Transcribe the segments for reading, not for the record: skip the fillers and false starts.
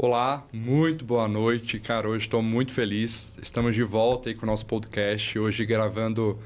Olá, muito boa noite. Cara, hoje estou muito feliz. Estamos de volta aí com o nosso podcast. Hoje gravando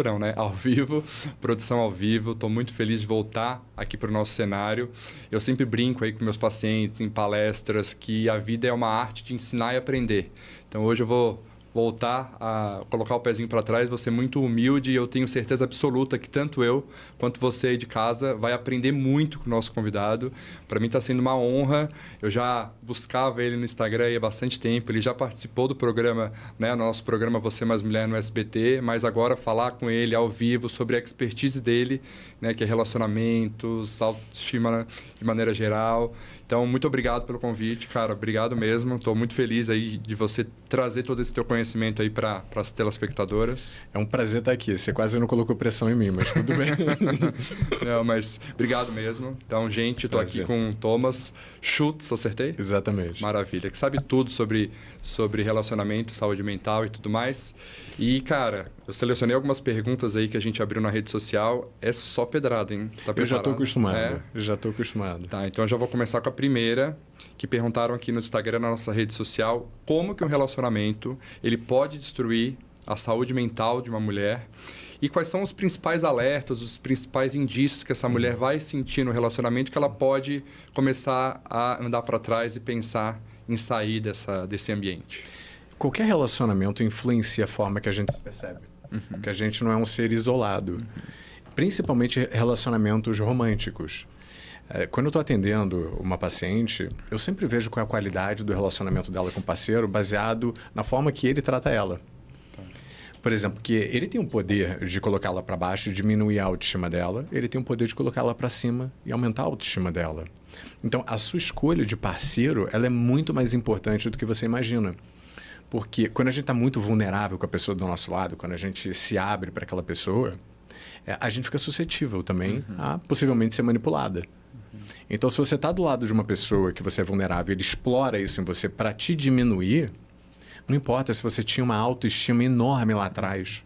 não, né? Ao vivo, produção ao vivo. Estou muito feliz de voltar aqui para o nosso cenário. Eu sempre brinco aí com meus pacientes em palestras que a vida é uma arte de ensinar e aprender. Então hoje eu vou voltar a colocar o pezinho para trás, vou ser muito humilde e eu tenho certeza absoluta que tanto eu quanto você aí de casa vai aprender muito com o nosso convidado. Para mim está sendo uma honra. Eu já buscava ele no Instagram há bastante tempo, ele já participou do programa, né, nosso programa Você Mais Mulher no SBT, mas agora falar com ele ao vivo sobre a expertise dele, né, que é relacionamentos, autoestima de maneira geral. Então, muito obrigado pelo convite, cara. Obrigado mesmo. Estou muito feliz aí de você trazer todo esse teu conhecimento aí para as telespectadoras. É um prazer estar aqui. Você quase não colocou pressão em mim, mas tudo bem. Não, mas obrigado mesmo. Então, gente, estou aqui com o Thomas Schultz, acertei? Exatamente. Maravilha. Que sabe tudo sobre relacionamento, saúde mental e tudo mais. E, cara, eu selecionei algumas perguntas aí que a gente abriu na rede social. É só pedrada, hein? Tá preparado? Eu já estou acostumado. É? Já estou acostumado. Tá, então eu já vou começar com a primeira, que perguntaram aqui no Instagram, na nossa rede social, como que um relacionamento ele pode destruir a saúde mental de uma mulher e quais são os principais alertas, os principais indícios que essa mulher vai sentir no relacionamento que ela pode começar a andar para trás e pensar em sair desse ambiente. Qualquer relacionamento influencia a forma que a gente se percebe. Que a gente não é um ser isolado. Principalmente relacionamentos românticos. Quando eu estou atendendo uma paciente, eu sempre vejo qual é a qualidade do relacionamento dela com o parceiro baseado na forma que ele trata ela. Por exemplo, que ele tem o poder de colocá-la para baixo e diminuir a autoestima dela, ele tem o poder de colocá-la para cima e aumentar a autoestima dela. Então, a sua escolha de parceiro ela é muito mais importante do que você imagina. Porque quando a gente está muito vulnerável com a pessoa do nosso lado, quando a gente se abre para aquela pessoa, a gente fica suscetível também a possivelmente ser manipulada. Então, se você está do lado de uma pessoa que você é vulnerável, ele explora isso em você para te diminuir, não importa se você tinha uma autoestima enorme lá atrás,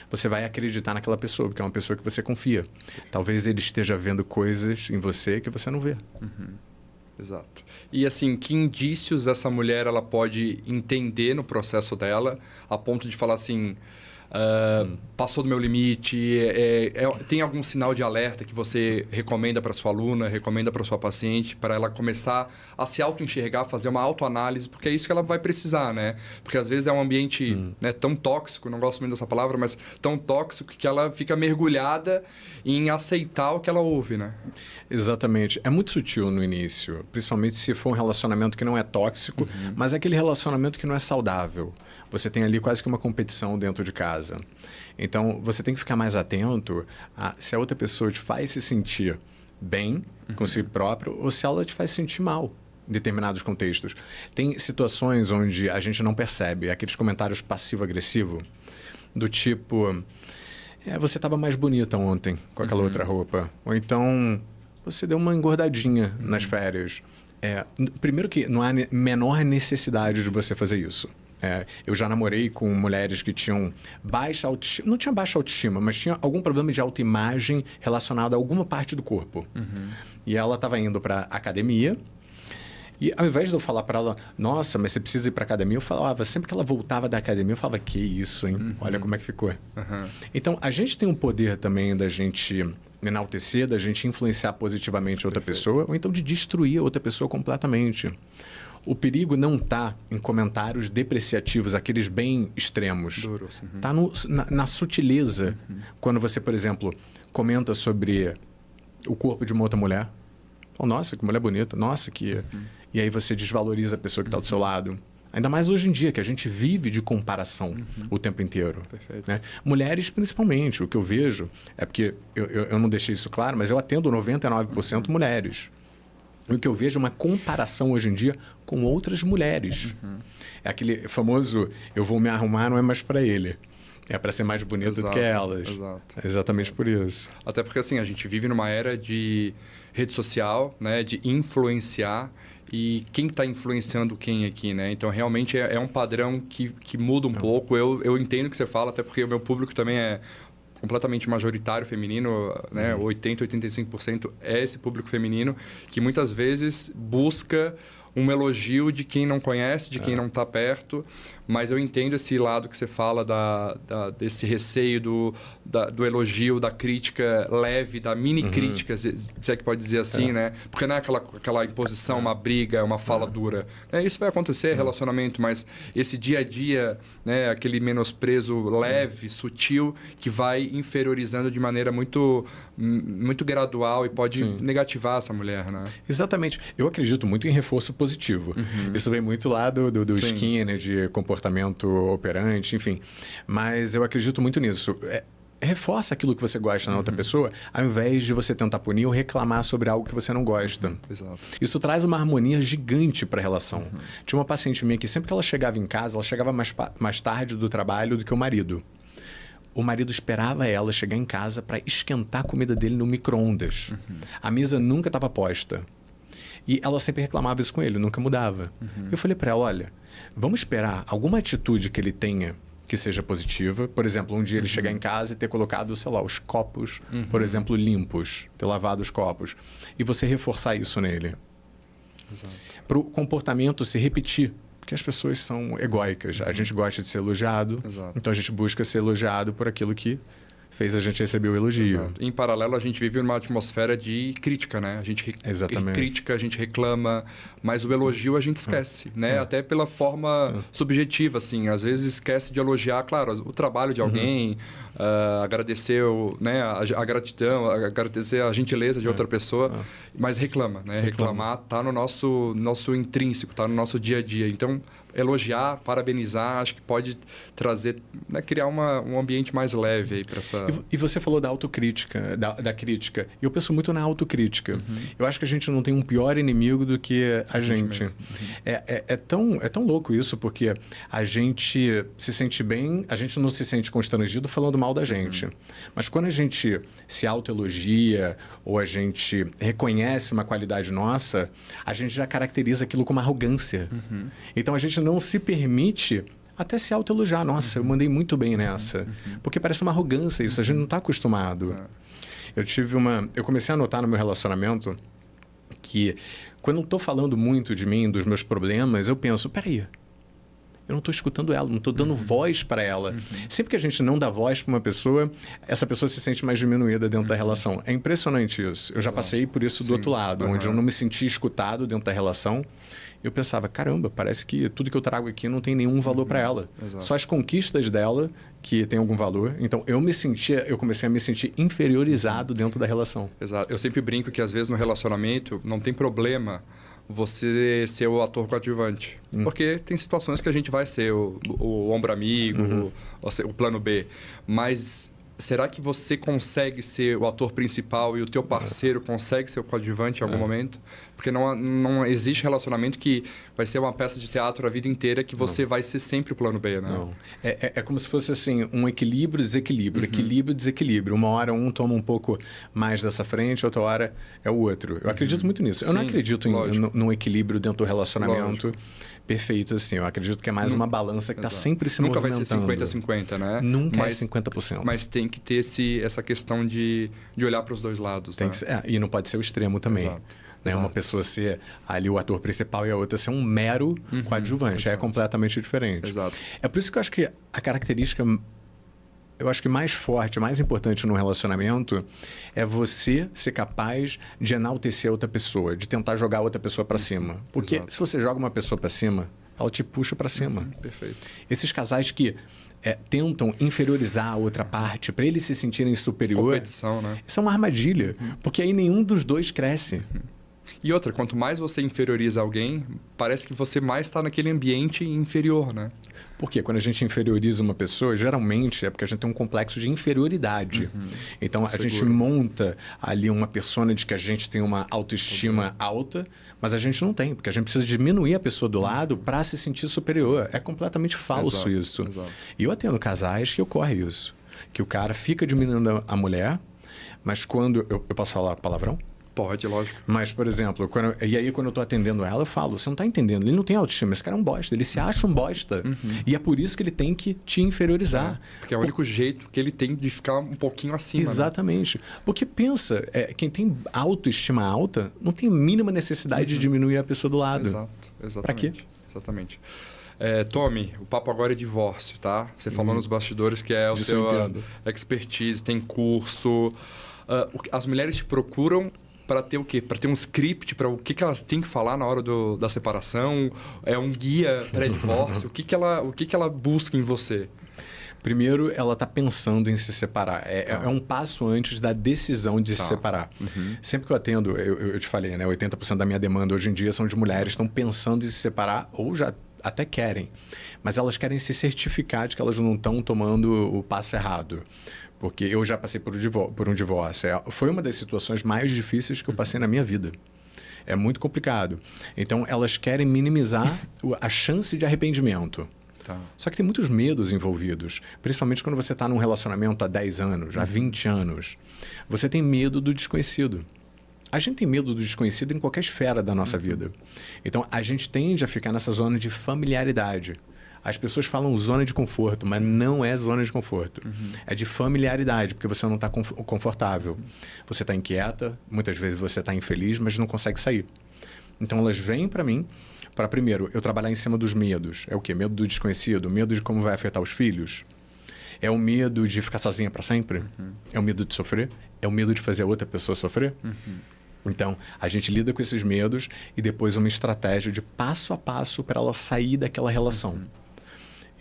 você vai acreditar naquela pessoa, porque é uma pessoa que você confia. Talvez ele esteja vendo coisas em você que você não vê. Exato. E assim, que indícios essa mulher ela pode entender no processo dela, a ponto de falar assim... passou do meu limite, tem algum sinal de alerta que você recomenda para sua aluna, recomenda para sua paciente, para ela começar a se auto-enxergar, fazer uma autoanálise, porque é isso que ela vai precisar, né? Porque às vezes é um ambiente né, tão tóxico, não gosto muito dessa palavra, mas tão tóxico que ela fica mergulhada em aceitar o que ela ouve, né? Exatamente. É muito sutil no início, principalmente se for um relacionamento que não é tóxico, mas é aquele relacionamento que não é saudável. Você tem ali quase que uma competição dentro de casa. Então, você tem que ficar mais atento a se a outra pessoa te faz se sentir bem com si próprio ou se ela te faz sentir mal em determinados contextos. Tem situações onde a gente não percebe aqueles comentários passivo-agressivo do tipo... você estava mais bonita ontem com aquela outra roupa. Ou então, você deu uma engordadinha nas férias. Primeiro que não há menor necessidade de você fazer isso. Eu já namorei com mulheres que tinham baixa autoestima. Não tinha baixa autoestima, mas tinha algum problema de autoimagem relacionado a alguma parte do corpo. E ela estava indo para academia. E ao invés de eu falar para ela, nossa, mas você precisa ir para academia, eu falava, sempre que ela voltava da academia, eu falava, que isso, hein? Olha como é que ficou. Então, a gente tem um poder também da gente enaltecer, da gente influenciar positivamente a outra pessoa, ou então de destruir a outra pessoa completamente. O perigo não está em comentários depreciativos, aqueles bem extremos. Está na sutileza. Quando você, por exemplo, comenta sobre o corpo de uma outra mulher. Oh, nossa, que mulher bonita. Nossa, que... E aí você desvaloriza a pessoa que está do seu lado. Ainda mais hoje em dia, que a gente vive de comparação o tempo inteiro. Né? Mulheres, principalmente. O que eu vejo é porque eu não deixei isso claro, mas eu atendo 99% mulheres. O que eu vejo é uma comparação hoje em dia com outras mulheres. É aquele famoso, eu vou me arrumar, não é mais para ele. É para ser mais bonito do que elas. Exato. É exatamente por isso. Até porque assim, a gente vive numa era de rede social, né, de influenciar e quem está influenciando quem aqui, né? Então, realmente é um padrão que muda um pouco. Eu entendo o que você fala, até porque o meu público também é completamente majoritário feminino, né? 80%, 85% é esse público feminino que muitas vezes busca um elogio de quem não conhece, de quem não está perto, mas eu entendo esse lado que você fala desse receio do elogio, da crítica leve, da mini crítica, se é que pode dizer assim, né? Porque não é aquela imposição, uma briga, uma fala dura. Isso vai acontecer, relacionamento, mas esse dia a dia, né? Aquele menosprezo leve, sutil, que vai inferiorizando de maneira muito, muito gradual e pode negativar essa mulher, né? Exatamente. Eu acredito muito em reforço positivo. Isso vem muito lá do Skinner, de comportamento operante, enfim. Mas eu acredito muito nisso. Reforça aquilo que você gosta na outra pessoa, ao invés de você tentar punir ou reclamar sobre algo que você não gosta. Exato. Isso traz uma harmonia gigante para a relação. Tinha uma paciente minha que sempre que ela chegava em casa, ela chegava mais tarde do trabalho do que o marido. O marido esperava ela chegar em casa para esquentar a comida dele no micro-ondas. A mesa nunca estava posta. E ela sempre reclamava isso com ele, nunca mudava. Eu falei para ela, olha, vamos esperar alguma atitude que ele tenha que seja positiva. Por exemplo, um dia ele chegar em casa e ter colocado, sei lá, os copos, por exemplo, limpos, ter lavado os copos. E você reforçar isso nele. Para o comportamento se repetir. Porque as pessoas são egóicas. A gente gosta de ser elogiado, então a gente busca ser elogiado por aquilo que fez a gente receber o elogio. Exato. Em paralelo, a gente vive numa atmosfera de crítica, né? A gente critica, a gente reclama, mas o elogio a gente esquece, né? Até pela forma subjetiva, assim. Às vezes esquece de elogiar, claro, o trabalho de alguém, agradecer a gratidão, agradecer a gentileza de outra pessoa, mas reclama, né? Reclamar está no nosso intrínseco, está no nosso dia a dia. Então, elogiar, parabenizar, acho que pode trazer, né, criar um ambiente mais leve aí para essa... E você falou da autocrítica, da crítica. Eu penso muito na autocrítica. Eu acho que a gente não tem um pior inimigo do que a gente. É tão louco isso, porque a gente se sente bem, a gente não se sente constrangido falando mal da gente. Mas quando a gente se autoelogia ou a gente reconhece uma qualidade nossa, a gente já caracteriza aquilo como arrogância. Então, a gente não se permite até se autoelogiar. Nossa, eu mandei muito bem nessa. Porque parece uma arrogância isso, a gente não está acostumado. Eu comecei a notar no meu relacionamento que quando eu estou falando muito de mim, dos meus problemas, eu penso, peraí, eu não estou escutando ela, não estou dando voz para ela. Sempre que a gente não dá voz para uma pessoa, essa pessoa se sente mais diminuída dentro da relação. É impressionante isso. Eu já passei por isso do outro lado, onde eu não me senti escutado dentro da relação. Eu pensava, caramba, parece que tudo que eu trago aqui não tem nenhum valor para ela. Só as conquistas dela que tem algum valor. Então, eu comecei a me sentir inferiorizado dentro da relação. Exato. Eu sempre brinco que, às vezes, no relacionamento, não tem problema você ser o ator coadjuvante. Porque tem situações que a gente vai ser o ombro amigo, o plano B. Mas será que você consegue ser o ator principal e o teu parceiro consegue ser o coadjuvante em algum momento? Porque não existe relacionamento que vai ser uma peça de teatro a vida inteira que você vai ser sempre o plano B, né? Não. É como se fosse assim, um equilíbrio, desequilíbrio, equilíbrio, desequilíbrio. Uma hora um toma um pouco mais dessa frente, outra hora é o outro. Eu acredito muito nisso. Eu não acredito num equilíbrio dentro do relacionamento perfeito, assim. Eu acredito que é mais uma balança que está sempre se movimentando. Nunca vai ser 50-50, né? Nunca é 50%. Mas tem que ter essa questão de olhar para os dois lados, né? E não pode ser o extremo também. Exato. Uma pessoa ser ali o ator principal e a outra ser um mero coadjuvante. É completamente diferente. Exato. É por isso que eu acho que a característica, eu acho que mais forte, mais importante no relacionamento é você ser capaz de enaltecer a outra pessoa, de tentar jogar a outra pessoa para cima. Porque se você joga uma pessoa para cima, ela te puxa para cima. Perfeito. Esses casais que tentam inferiorizar a outra parte para eles se sentirem superior. Competição, né? Isso é uma armadilha, porque aí nenhum dos dois cresce. E outra, quanto mais você inferioriza alguém, parece que você mais está naquele ambiente inferior, né? Porque quando a gente inferioriza uma pessoa, geralmente é porque a gente tem um complexo de inferioridade. Então, a gente monta ali uma persona de que a gente tem uma autoestima alta, mas a gente não tem, porque a gente precisa diminuir a pessoa do lado para se sentir superior. É completamente falso isso. Exato. E eu atendo casais que ocorre isso. Que o cara fica diminuindo a mulher, mas quando... Eu posso falar palavrão? Pode, lógico. Mas, por exemplo, quando eu tô atendendo ela, eu falo, você não tá entendendo, ele não tem autoestima, esse cara é um bosta, ele se acha um bosta. E é por isso que ele tem que te inferiorizar. Porque é o único jeito que ele tem de ficar um pouquinho acima. Exatamente. Né? Porque pensa, quem tem autoestima alta não tem a mínima necessidade de diminuir a pessoa do lado. Exatamente. Pra quê? Exatamente. Tommy, o papo agora é divórcio, tá? Você falou nos bastidores que é o seu expertise, tem curso. As mulheres te procuram para ter o quê? Para ter um script para o que elas têm que falar na hora da separação? É um guia pré-divórcio? o que ela busca em você? Primeiro, ela está pensando em se separar. É um passo antes da decisão de se separar. Sempre que eu atendo, eu te falei, né? 80% da minha demanda hoje em dia são de mulheres que estão pensando em se separar ou já até querem. Mas elas querem se certificar de que elas não estão tomando o passo errado. Porque eu já passei por um divórcio. Foi uma das situações mais difíceis que eu passei na minha vida. É muito complicado. Então, elas querem minimizar a chance de arrependimento. Tá. Só que tem muitos medos envolvidos. Principalmente quando você está num relacionamento há 10 anos, há 20 anos. Você tem medo do desconhecido. A gente tem medo do desconhecido em qualquer esfera da nossa vida. Então, a gente tende a ficar nessa zona de familiaridade. As pessoas falam zona de conforto, mas não é zona de conforto. É de familiaridade, porque você não está confortável. Você está inquieta, muitas vezes você está infeliz, mas não consegue sair. Então, elas vêm para mim para, primeiro, eu trabalhar em cima dos medos. É o quê? Medo do desconhecido, medo de como vai afetar os filhos. É o medo de ficar sozinha para sempre? É o medo de sofrer? É o medo de fazer a outra pessoa sofrer? Então, a gente lida com esses medos e depois uma estratégia de passo a passo para ela sair daquela relação.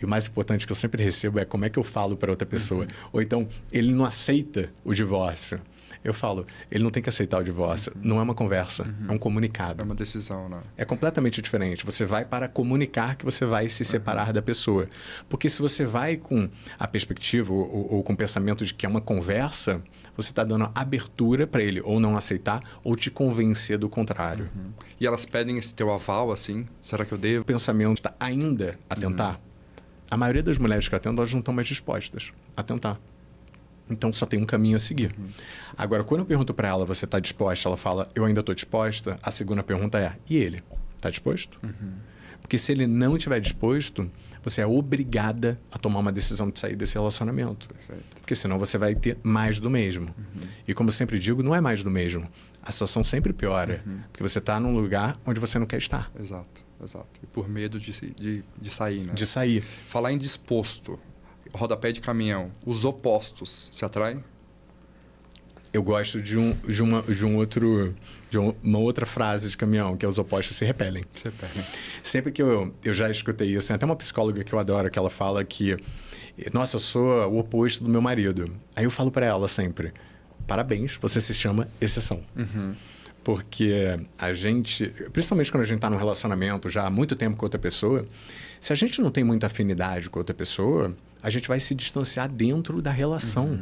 E o mais importante que eu sempre recebo é como é que eu falo para outra pessoa. Ou então, ele não aceita o divórcio. Eu falo, ele não tem que aceitar o divórcio. Não é uma conversa, é um comunicado. É uma decisão, né? É completamente diferente. Você vai para comunicar que você vai se separar da pessoa. Porque se você vai com a perspectiva ou com o pensamento de que é uma conversa, você está dando abertura para ele ou não aceitar ou te convencer do contrário. E elas pedem esse teu aval, assim? Será que eu devo? O pensamento está ainda a tentar. A maioria das mulheres que eu atendo, elas não estão mais dispostas a tentar. Então, só tem um caminho a seguir. Agora, quando eu pergunto para ela, você está disposta? Ela fala, eu ainda estou disposta. A segunda pergunta é, e ele? Está disposto? Porque se ele não estiver disposto, você é obrigada a tomar uma decisão de sair desse relacionamento. Perfeito. Porque senão você vai ter mais do mesmo. E como eu sempre digo, não é mais do mesmo. A situação sempre piora. Porque você está num lugar onde você não quer estar. Exato. E por medo de sair, né? De sair. Falar em disposto, rodapé de caminhão, os opostos se atraem? Eu gosto de uma outra frase de caminhão, que é os opostos se repelem. Se repelem. Sempre que eu já escutei isso, tem até uma psicóloga que eu adoro, que ela fala que, nossa, eu sou o oposto do meu marido. Aí eu falo para ela sempre, parabéns, você se chama exceção. Porque a gente, principalmente quando a gente está num relacionamento já há muito tempo com outra pessoa, se a gente não tem muita afinidade com outra pessoa, a gente vai se distanciar dentro da relação.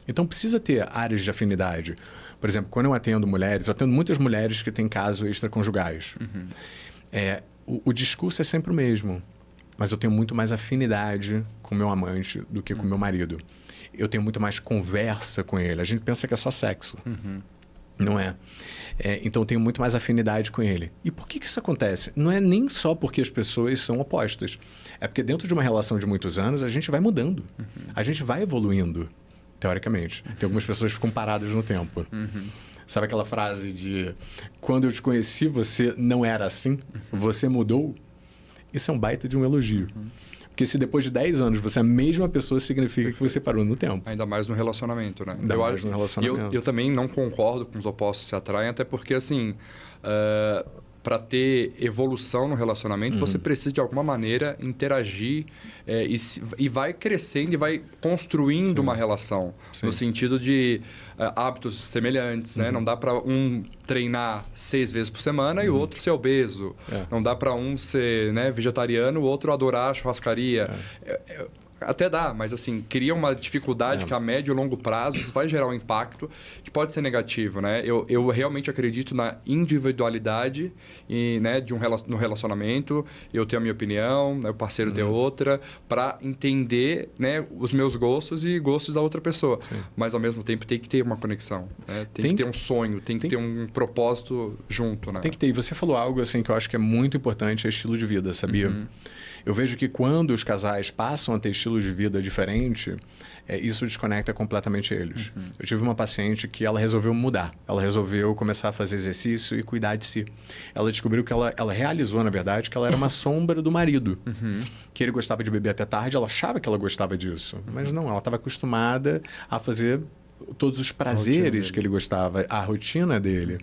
Então, precisa ter áreas de afinidade. Por exemplo, quando eu atendo mulheres, eu atendo muitas mulheres que têm casos extraconjugais. O discurso é sempre o mesmo, mas eu tenho muito mais afinidade com meu amante do que com meu marido. Eu tenho muito mais conversa com ele. A gente pensa que é só sexo. Não é. Então, eu tenho muito mais afinidade com ele. E por que isso acontece? Não é nem só porque as pessoas são opostas. É porque dentro de uma relação de muitos anos, a gente vai mudando. A gente vai evoluindo, teoricamente. Tem algumas pessoas que ficam paradas no tempo. Sabe aquela frase de quando eu te conheci, você não era assim? Você mudou? Isso é um baita de um elogio. Porque se depois de 10 anos você é a mesma pessoa, significa que você parou no tempo. Ainda mais no relacionamento, né? Ainda mais no relacionamento. Eu também não concordo com os opostos se atraem, até porque, assim, para ter evolução no relacionamento, você precisa, de alguma maneira, interagir e vai crescendo e vai construindo uma relação. No sentido de hábitos semelhantes, né? Não dá para um treinar 6 vezes por semana e o outro ser obeso. Não dá para um ser vegetariano, o outro adorar a churrascaria. Até dá, mas assim, cria uma dificuldade que a médio e longo prazo isso vai gerar um impacto que pode ser negativo, né? Eu realmente acredito na individualidade e, né, no relacionamento. Eu tenho a minha opinião, né, o parceiro tem outra, para entender, né, os meus gostos e gostos da outra pessoa. Sim. Mas, ao mesmo tempo, tem que ter uma conexão, né? Tem que ter um sonho, tem que ter um propósito junto, né? Tem que ter. E você falou algo assim que eu acho que é muito importante, é estilo de vida, sabia? Eu vejo que quando os casais passam a ter estilo de vida diferente, isso desconecta completamente eles. Eu tive uma paciente que ela resolveu mudar. Ela resolveu começar a fazer exercício e cuidar de si. Ela descobriu que ela realizou, na verdade, que ela era uma sombra do marido. Que ele gostava de beber até tarde, ela achava que ela gostava disso. Mas não, ela estava acostumada a fazer todos os prazeres que ele gostava, a rotina dele.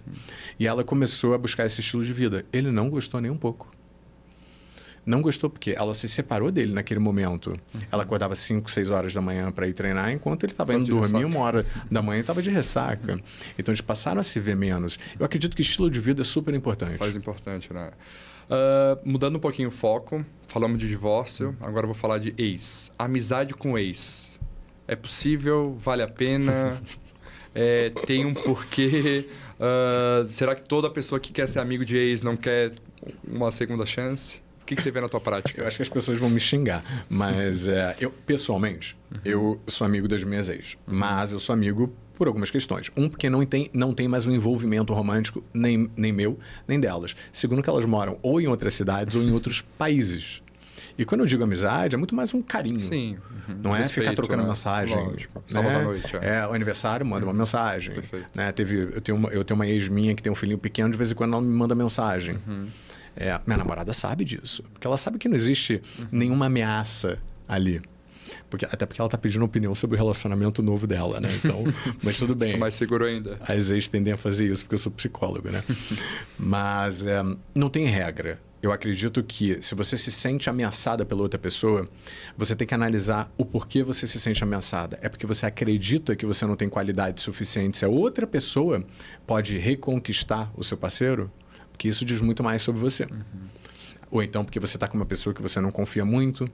E ela começou a buscar esse estilo de vida. Ele não gostou nem um pouco. Não gostou porque ela se separou dele naquele momento. Ela acordava 5, 6 horas da manhã para ir treinar, enquanto ele estava indo dormir 1h da manhã e estava de ressaca. Então, eles passaram a se ver menos. Eu acredito que estilo de vida é super importante. Faz importante, né? Mudando um pouquinho o foco, falamos de divórcio, agora eu vou falar de ex. Amizade com ex. É possível? Vale a pena? Tem um porquê? Será que toda pessoa que quer ser amigo de ex não quer uma segunda chance? O que você vê na tua prática? Eu acho que as pessoas vão me xingar, mas eu, pessoalmente, eu sou amigo das minhas ex, mas eu sou amigo por algumas questões. Porque não tem mais um envolvimento romântico, nem meu, nem delas. Segundo, que elas moram ou em outras cidades ou em outros países. E quando eu digo amizade, é muito mais um carinho. Sim. Não é ficar trocando mensagem. Lógico. Sábado à noite. O aniversário, manda uma mensagem. Né? Eu tenho uma ex minha que tem um filhinho pequeno, de vez em quando ela me manda mensagem. Minha namorada sabe disso. Porque ela sabe que não existe nenhuma ameaça ali. Até porque ela está pedindo opinião sobre o relacionamento novo dela, né? Então, mas tudo bem. Fica mais seguro ainda. As ex tendem a fazer isso, porque eu sou psicólogo, né? Mas não tem regra. Eu acredito que se você se sente ameaçada pela outra pessoa, você tem que analisar o porquê você se sente ameaçada. É porque você acredita que você não tem qualidade suficiente. Se a outra pessoa pode reconquistar o seu parceiro, porque isso diz muito mais sobre você. Ou então porque você está com uma pessoa que você não confia muito.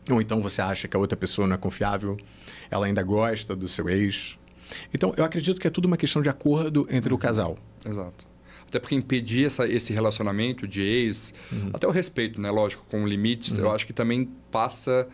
Ou então você acha que a outra pessoa não é confiável. Ela ainda gosta do seu ex. Então, eu acredito que é tudo uma questão de acordo entre o casal. Exato. Até porque impedir esse relacionamento de ex, até o respeito, né? Lógico, com limites, eu acho que também passa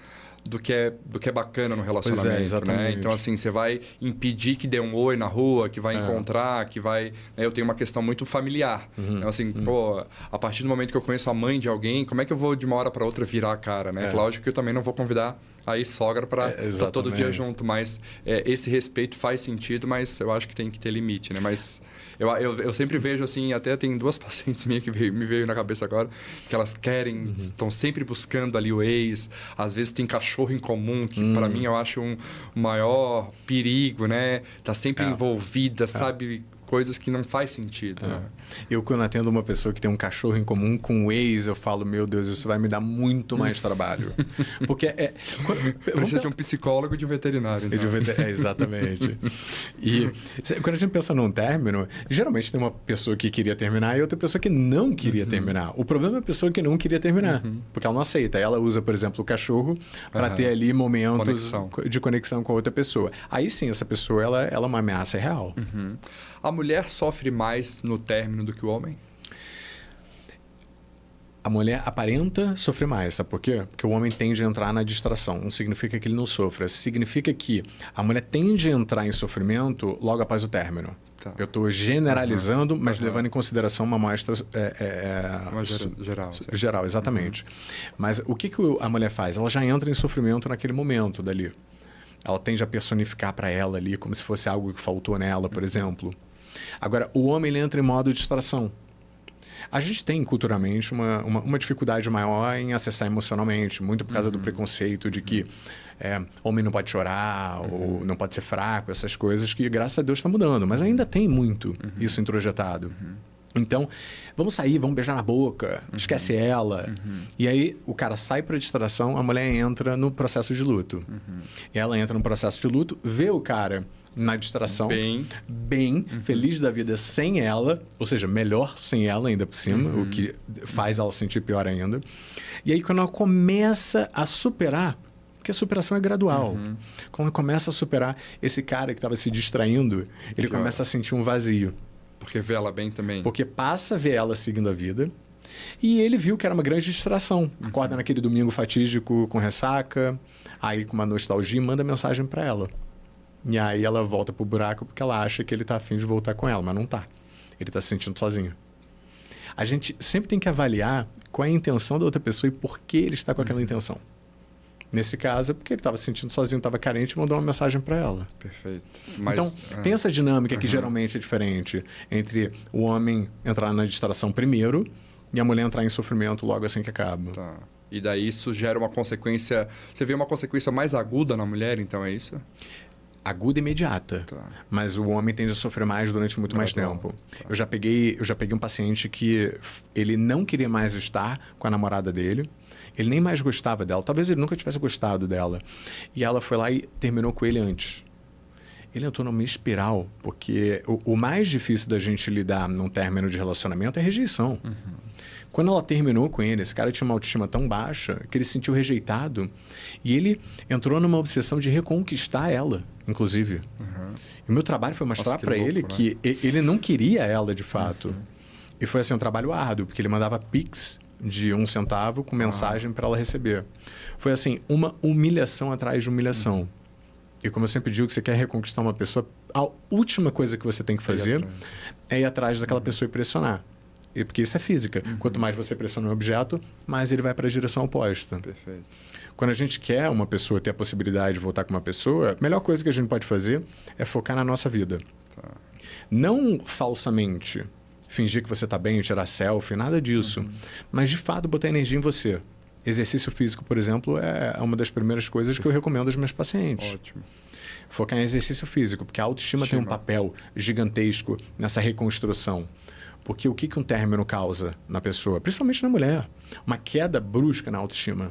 do que é bacana no relacionamento, né? Então, assim, você vai impedir que dê um oi na rua, que vai encontrar, que vai... Né? Eu tenho uma questão muito familiar. Então, assim, pô, a partir do momento que eu conheço a mãe de alguém, como é que eu vou de uma hora para outra virar a cara, né? Lógico que eu também não vou convidar a ex-sogra para estar todo dia junto, mas esse respeito faz sentido, mas eu acho que tem que ter limite, né? Mas... Eu sempre vejo assim, até tem 2 pacientes minhas que me veio na cabeça agora, que elas querem, estão sempre buscando ali o ex, às vezes tem cachorro em comum, que para mim eu acho um maior perigo, né? Tá sempre envolvida, sabe? Coisas que não faz sentido. Né? Eu, quando atendo uma pessoa que tem um cachorro em comum com o ex, eu falo, meu Deus, isso vai me dar muito mais trabalho. Porque precisa de um psicólogo e de um veterinário. Então. Exatamente. E quando a gente pensa num término, geralmente tem uma pessoa que queria terminar e outra pessoa que não queria terminar. O problema é a pessoa que não queria terminar, porque ela não aceita. Ela usa, por exemplo, o cachorro para ter ali momentos de conexão com a outra pessoa. Aí sim, essa pessoa ela é uma ameaça real. A mulher sofre mais no término do que o homem? A mulher aparenta sofrer mais, sabe por quê? Porque o homem tende a entrar na distração. Não significa que ele não sofra. Significa que a mulher tende a entrar em sofrimento logo após o término. Tá. Eu estou generalizando, mas levando em consideração uma amostra... geral. Geral, exatamente. Mas o que a mulher faz? Ela já entra em sofrimento naquele momento dali. Ela tende a personificar para ela ali como se fosse algo que faltou nela, por exemplo. Agora, o homem ele entra em modo distração. A gente tem culturalmente uma dificuldade maior em acessar emocionalmente, muito por causa do preconceito de que homem não pode chorar ou não pode ser fraco, essas coisas que, graças a Deus, está mudando. Mas ainda tem muito isso introjetado. Então, vamos sair, vamos beijar na boca, esquece ela. E aí, o cara sai para distração, a mulher entra no processo de luto. E ela entra no processo de luto, vê o cara na distração, bem feliz da vida sem ela, ou seja, melhor sem ela ainda por cima, o que faz ela sentir pior ainda. E aí, quando ela começa a superar Porque a superação é gradual. Quando começa a superar, esse cara que estava se distraindo, ele começa a sentir um vazio. Porque vê ela bem também. Porque passa a ver ela seguindo a vida. E ele viu que era uma grande distração. Acorda naquele domingo fatídico com ressaca, aí com uma nostalgia e manda mensagem para ela. E aí ela volta pro buraco porque ela acha que ele tá afim de voltar com ela, mas não tá. Ele tá se sentindo sozinho. A gente sempre tem que avaliar qual é a intenção da outra pessoa e por que ele está com aquela intenção. Nesse caso, é porque ele estava se sentindo sozinho, estava carente e mandou uma mensagem para ela. Perfeito. Então, tem essa dinâmica que geralmente é diferente entre o homem entrar na distração primeiro e a mulher entrar em sofrimento logo assim que acaba. Tá. E daí isso gera uma consequência... Você vê uma consequência mais aguda na mulher, então é isso? Aguda e imediata. Tá. Mas o homem tende a sofrer mais durante muito mais tempo. Tá. Eu já peguei um paciente que ele não queria mais estar com a namorada dele. Ele nem mais gostava dela. Talvez ele nunca tivesse gostado dela. E ela foi lá e terminou com ele antes. Ele entrou numa espiral, porque o mais difícil da gente lidar num término de relacionamento é rejeição. Quando ela terminou com ele, esse cara tinha uma autoestima tão baixa que ele se sentiu rejeitado. E ele entrou numa obsessão de reconquistar ela, inclusive. E o meu trabalho foi mostrar para ele, né, que ele não queria ela de fato. E foi assim um trabalho árduo, porque ele mandava pix de 1 centavo com mensagem para ela receber. Foi assim, uma humilhação atrás de humilhação. E como eu sempre digo, que você quer reconquistar uma pessoa, a última coisa que você tem que fazer é ir atrás daquela pessoa e pressionar. Porque isso é física. Quanto mais você pressiona o objeto, mais ele vai para a direção oposta. Perfeito. Quando a gente quer uma pessoa ter a possibilidade de voltar com uma pessoa, a melhor coisa que a gente pode fazer é focar na nossa vida. Tá. Não falsamente fingir que você está bem, tirar selfie, nada disso. Mas, de fato, botar energia em você. Exercício físico, por exemplo, é uma das primeiras coisas que eu recomendo aos meus pacientes. Ótimo. Focar em exercício físico, porque a autoestima tem um papel gigantesco nessa reconstrução. Porque o que um término causa na pessoa, principalmente na mulher? Uma queda brusca na autoestima.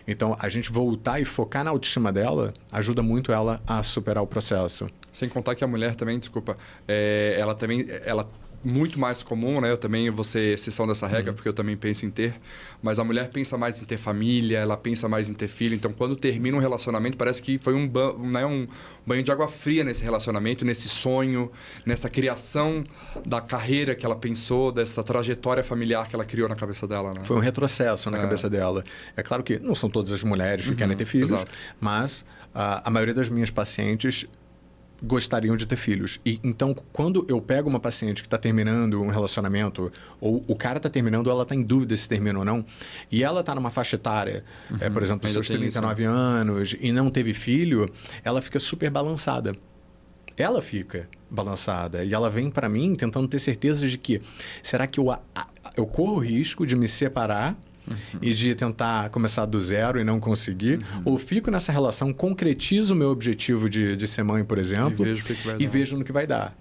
Então, a gente voltar e focar na autoestima dela ajuda muito ela a superar o processo. Sem contar que a mulher também, desculpa, ela muito mais comum, né? Eu também vou ser exceção dessa regra, porque eu também penso em ter. Mas a mulher pensa mais em ter família, ela pensa mais em ter filho. Então, quando termina um relacionamento, parece que foi um banho de água fria nesse relacionamento, nesse sonho, nessa criação da carreira que ela pensou, dessa trajetória familiar que ela criou na cabeça dela, né? Foi um retrocesso na cabeça dela. É claro que não são todas as mulheres que querem ter filhos, mas a maioria das minhas pacientes gostariam de ter filhos. E então, quando eu pego uma paciente que está terminando um relacionamento, ou o cara está terminando, ou ela está em dúvida se termina ou não, e ela está numa faixa etária, por exemplo, dos seus 39 anos, e não teve filho, ela fica super balançada. Ela fica balançada. E ela vem para mim tentando ter certeza de que, será que eu corro o risco de me separar e de tentar começar do zero e não conseguir, ou fico nessa relação, concretizo o meu objetivo de ser mãe, por exemplo, e vejo no que vai dar.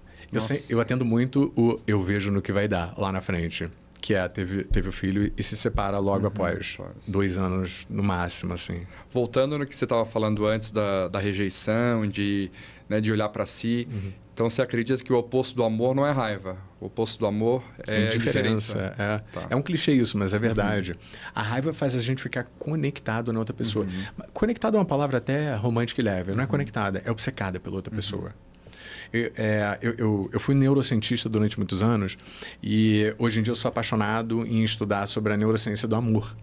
Eu atendo muito eu vejo no que vai dar lá na frente, que teve o filho e se separa logo após 2 anos no máximo, assim. Voltando no que você estava falando antes da rejeição, de olhar para si. Então, você acredita que o oposto do amor não é raiva. O oposto do amor é indiferença. É um clichê isso, mas é verdade. A raiva faz a gente ficar conectado na outra pessoa. Conectado é uma palavra até romântica e leve. Não é conectada, é obcecada pela outra pessoa. Eu fui neurocientista durante muitos anos e hoje em dia eu sou apaixonado em estudar sobre a neurociência do amor.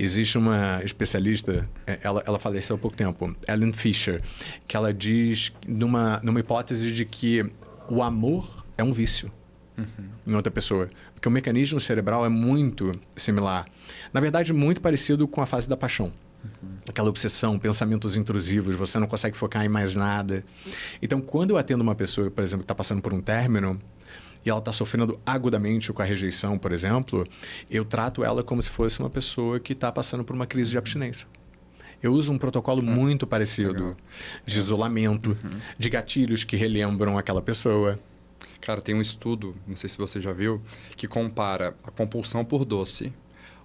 Existe uma especialista, ela faleceu há pouco tempo, Ellen Fisher, que ela diz numa hipótese de que o amor é um vício em outra pessoa. Porque o mecanismo cerebral é muito similar. Na verdade, muito parecido com a fase da paixão. Aquela obsessão, pensamentos intrusivos, você não consegue focar em mais nada. Então, quando eu atendo uma pessoa, por exemplo, que está passando por um término, e ela está sofrendo agudamente com a rejeição, por exemplo, eu trato ela como se fosse uma pessoa que está passando por uma crise de abstinência. Eu uso um protocolo muito parecido de isolamento, de gatilhos que relembram aquela pessoa. Cara, tem um estudo, não sei se você já viu, que compara a compulsão por doce,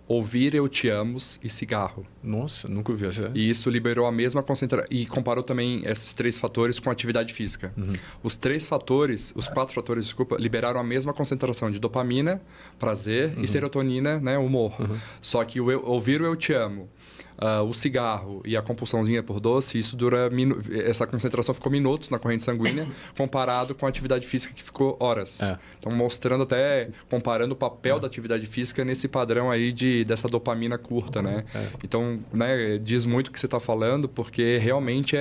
ouvir eu te amo e cigarro. Nossa, nunca ouvi essa. E isso liberou a mesma concentração. E comparou também esses 3 fatores com atividade física. Os 4 fatores, desculpa, liberaram a mesma concentração de dopamina, prazer, e serotonina, né, humor. Só que ouvir o eu te amo o cigarro e a compulsãozinha por doce, isso dura... Essa concentração ficou minutos na corrente sanguínea, comparado com a atividade física que ficou horas. Então, mostrando até... Comparando o papel da atividade física nesse padrão aí dessa dopamina curta, né? Então, né, diz muito o que você está falando, porque realmente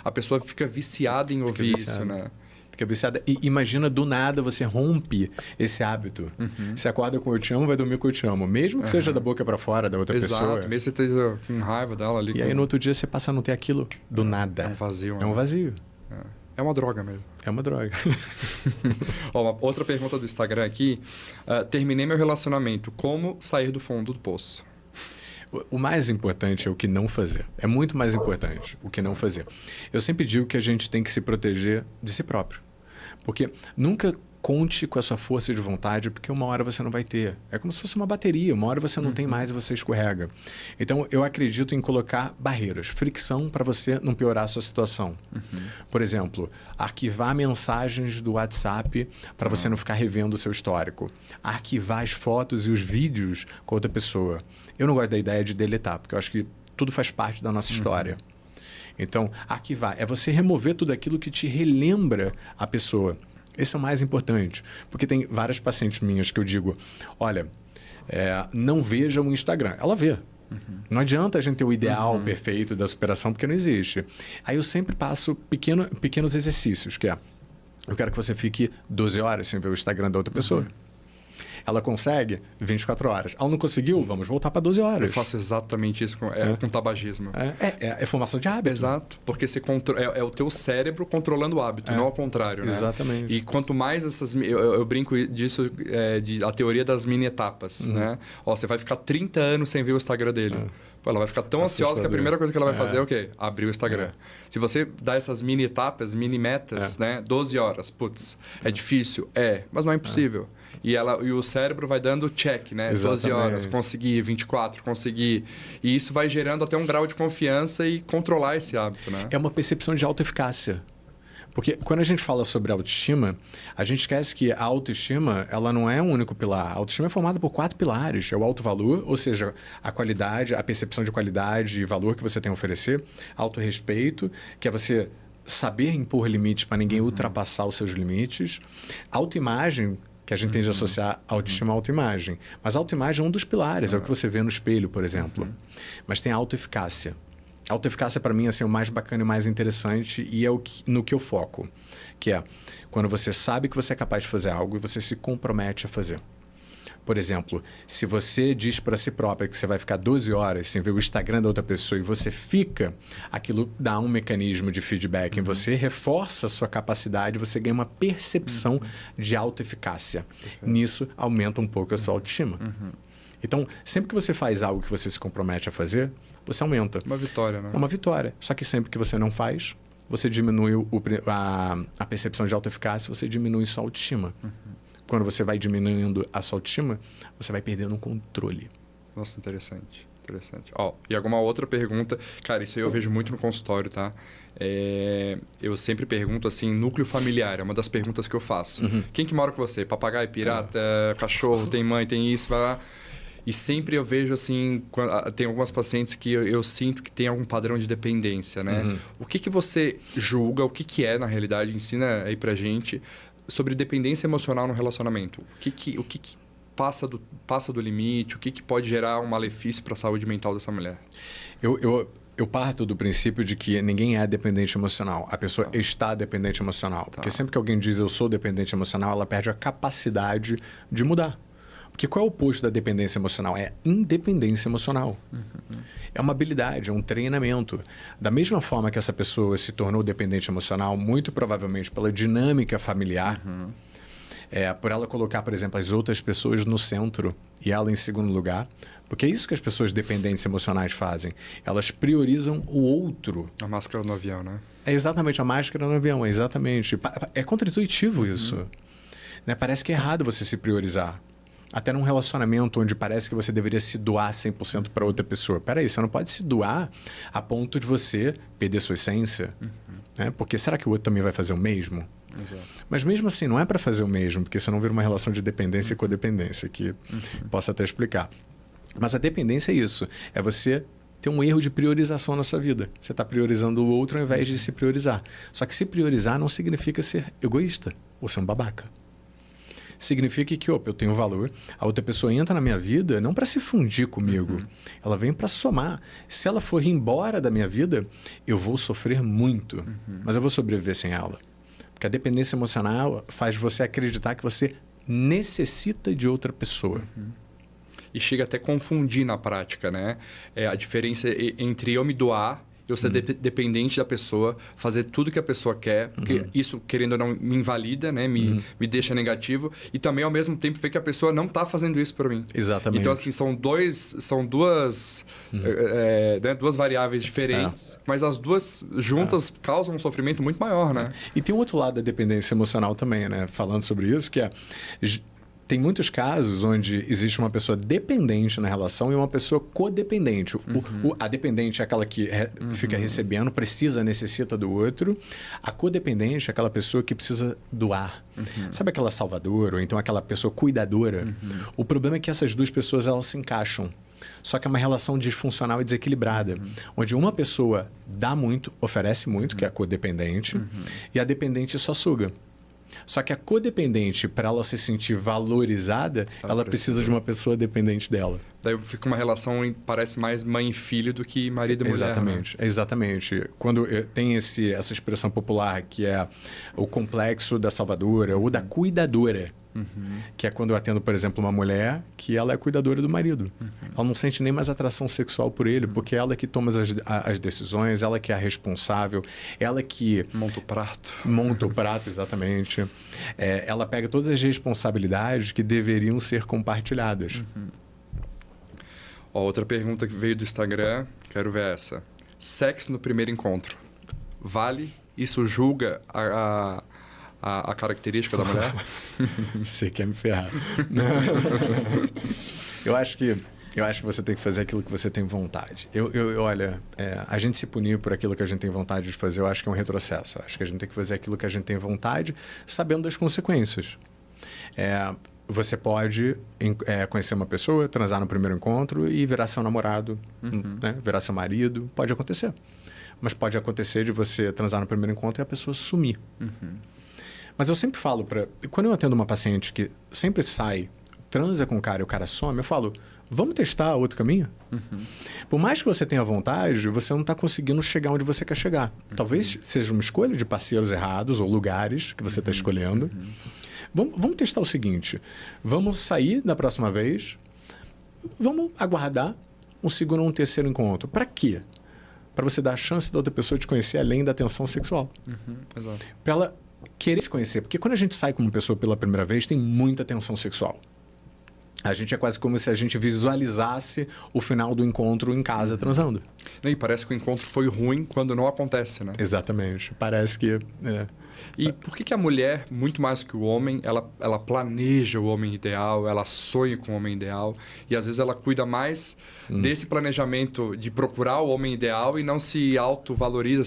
a pessoa fica viciada em ouvir isso, né? Fica viciada. E imagina, do nada, você rompe esse hábito. Você acorda com eu te amo, vai dormir com eu te amo. Mesmo que seja da boca para fora da outra pessoa. Exato. Mesmo você esteja com raiva dela ali. E aí, no outro dia, você passa a não ter aquilo do nada. É um vazio. É um vazio. É uma droga mesmo. É uma droga. Uma outra pergunta do Instagram aqui. Terminei meu relacionamento. Como sair do fundo do poço? O mais importante é o que não fazer. É muito mais importante o que não fazer. Eu sempre digo que a gente tem que se proteger de si próprio. Porque nunca conte com a sua força de vontade, porque uma hora você não vai ter. É como se fosse uma bateria. Uma hora você não tem mais e você escorrega. Então, eu acredito em colocar barreiras, fricção para você não piorar a sua situação. Por exemplo, arquivar mensagens do WhatsApp para você não ficar revendo o seu histórico. Arquivar as fotos e os vídeos com outra pessoa. Eu não gosto da ideia de deletar, porque eu acho que tudo faz parte da nossa história. Então, arquivar é você remover tudo aquilo que te relembra a pessoa. Esse é o mais importante. Porque tem várias pacientes minhas que eu digo, olha, não veja o Instagram. Ela vê. Não adianta a gente ter o ideal perfeito da superação, porque não existe. Aí eu sempre passo pequenos exercícios, que é, eu quero que você fique 12 horas sem ver o Instagram da outra pessoa. Ela consegue 24 horas. Ela não conseguiu? Vamos voltar para 12 horas. Eu faço exatamente isso com tabagismo. É formação de hábito. Exato. Porque você é o teu cérebro controlando o hábito, não ao contrário. Né? Exatamente. E quanto mais essas... Eu brinco disso, a teoria das mini etapas. Né? Você vai ficar 30 anos sem ver o Instagram dele. Ela vai ficar tão ansiosa que a primeira coisa que ela vai fazer é o quê? Abrir o Instagram. Se você dá essas mini etapas, mini metas, né? 12 horas, putz, é difícil? Mas não é impossível. E o cérebro vai dando check, né? Exatamente. 12 horas, consegui, 24, consegui. E isso vai gerando até um grau de confiança e controlar esse hábito, né? É uma percepção de autoeficácia. Porque quando a gente fala sobre autoestima, a gente esquece que a autoestima ela não é um único pilar. A autoestima é formada por 4 pilares. É o autovalor, ou seja, a qualidade, a percepção de qualidade e valor que você tem a oferecer. Autorrespeito, que é você saber impor limites para ninguém ultrapassar os seus limites. Autoimagem, que a gente tende a associar autoestima à autoimagem. Mas a autoimagem é um dos pilares, é o que você vê no espelho, por exemplo. Mas tem a autoeficácia. A autoeficácia, para mim, é o mais bacana e mais interessante e é no que eu foco. Que é quando você sabe que você é capaz de fazer algo e você se compromete a fazer. Por exemplo, se você diz para si própria que você vai ficar 12 horas sem ver o Instagram da outra pessoa e você fica, aquilo dá um mecanismo de feedback em você, reforça a sua capacidade, você ganha uma percepção de autoeficácia. Nisso, aumenta um pouco a sua autoestima. Então, sempre que você faz algo que você se compromete a fazer, você aumenta. Uma vitória, né? É uma vitória. Só que sempre que você não faz, você diminui a percepção de autoeficácia, você diminui sua autoestima. Quando você vai diminuindo a sua autoestima, você vai perdendo o controle. Nossa, interessante. E alguma outra pergunta? Cara, isso aí eu vejo muito no consultório, tá? Eu sempre pergunto assim, núcleo familiar, é uma das perguntas que eu faço. Quem que mora com você? Papagaio, pirata, cachorro, tem mãe, tem isso, vai lá. E sempre eu vejo assim, tem algumas pacientes que eu sinto que tem algum padrão de dependência, né? O que você julga, o que é na realidade, ensina aí pra gente sobre dependência emocional no relacionamento. O que passa do limite, o que pode gerar um malefício para a saúde mental dessa mulher? Eu parto do princípio de que ninguém é dependente emocional. A pessoa está dependente emocional. Porque sempre que alguém diz eu sou dependente emocional, ela perde a capacidade de mudar. Porque qual é o oposto da dependência emocional? É independência emocional. É uma habilidade, é um treinamento. Da mesma forma que essa pessoa se tornou dependente emocional, muito provavelmente pela dinâmica familiar, por ela colocar, por exemplo, as outras pessoas no centro e ela em segundo lugar. Porque é isso que as pessoas dependentes emocionais fazem. Elas priorizam o outro. A máscara no avião, né? É exatamente a máscara no avião, é exatamente. É contra-intuitivo isso. Né? Parece que é errado você se priorizar. Até num relacionamento onde parece que você deveria se doar 100% para outra pessoa. Peraí, você não pode se doar a ponto de você perder sua essência. Né? Porque será que o outro também vai fazer o mesmo? Exato. Mas mesmo assim, não é para fazer o mesmo, porque senão vira uma relação de dependência e codependência, que posso até explicar. Mas a dependência é isso. É você tem um erro de priorização na sua vida. Você está priorizando o outro ao invés de se priorizar. Só que se priorizar não significa ser egoísta ou ser um babaca. Significa que, opa, eu tenho valor, a outra pessoa entra na minha vida não para se fundir comigo, ela vem para somar. Se ela for embora da minha vida, eu vou sofrer muito, mas eu vou sobreviver sem ela. Porque a dependência emocional faz você acreditar que você necessita de outra pessoa. E chega até a confundir na prática, né? A diferença entre eu me doar, eu ser dependente da pessoa, fazer tudo que a pessoa quer, porque isso, querendo ou não, me invalida, né? Me deixa negativo. E também, ao mesmo tempo, ver que a pessoa não está fazendo isso por mim. Exatamente. Então, assim, são duas variáveis diferentes, mas as duas juntas causam um sofrimento muito maior, né? E tem um outro lado da dependência emocional também, né? Falando sobre isso, que é... Tem muitos casos onde existe uma pessoa dependente na relação e uma pessoa codependente. A dependente é aquela que fica recebendo, necessita do outro. A codependente é aquela pessoa que precisa doar. Sabe aquela salvadora ou então aquela pessoa cuidadora? O problema é que essas duas pessoas elas se encaixam. Só que é uma relação disfuncional e desequilibrada, onde uma pessoa dá muito, oferece muito, que é a codependente, e a dependente só suga. Só que a codependente, para ela se sentir valorizada, ela precisa de uma pessoa dependente dela. Daí fica uma relação, parece mais mãe e filho do que marido e mulher. Exatamente, né? Exatamente. Quando tem essa expressão popular, que é o complexo da salvadora ou da cuidadora, que é quando eu atendo, por exemplo, uma mulher que ela é cuidadora do marido. Ela não sente nem mais atração sexual por ele, porque ela que toma as decisões, ela que é a responsável, ela que... Monta o prato. Monta o prato, exatamente. Ela pega todas as responsabilidades que deveriam ser compartilhadas. Outra pergunta que veio do Instagram, quero ver essa. Sexo no primeiro encontro. Vale? Isso julga a característica da mulher? Você quer me ferrar. Eu acho que você tem que fazer aquilo que você tem vontade. Olha, a gente se punir por aquilo que a gente tem vontade de fazer, eu acho que é um retrocesso. Eu acho que a gente tem que fazer aquilo que a gente tem vontade, sabendo das consequências. Você pode conhecer uma pessoa, transar no primeiro encontro e virar seu namorado, né? Virar seu marido. Pode acontecer. Mas pode acontecer de você transar no primeiro encontro e a pessoa sumir. Mas eu sempre falo quando eu atendo uma paciente que sempre sai, transa com o cara e o cara some, eu falo, vamos testar outro caminho? Por mais que você tenha vontade, você não está conseguindo chegar onde você quer chegar. Talvez seja uma escolha de parceiros errados ou lugares que você está escolhendo. Vamos testar o seguinte, vamos sair da próxima vez, vamos aguardar um segundo ou um terceiro encontro. Para quê? Para você dar a chance da outra pessoa te conhecer além da tensão sexual. Exato. Para ela querer te conhecer. Porque quando a gente sai com uma pessoa pela primeira vez, tem muita tensão sexual. A gente é quase como se a gente visualizasse o final do encontro em casa transando. E parece que o encontro foi ruim quando não acontece, né? Exatamente. Parece que... E por que a mulher, muito mais que o homem, ela planeja o homem ideal, ela sonha com o homem ideal e às vezes ela cuida mais desse planejamento de procurar o homem ideal e não se autovaloriza,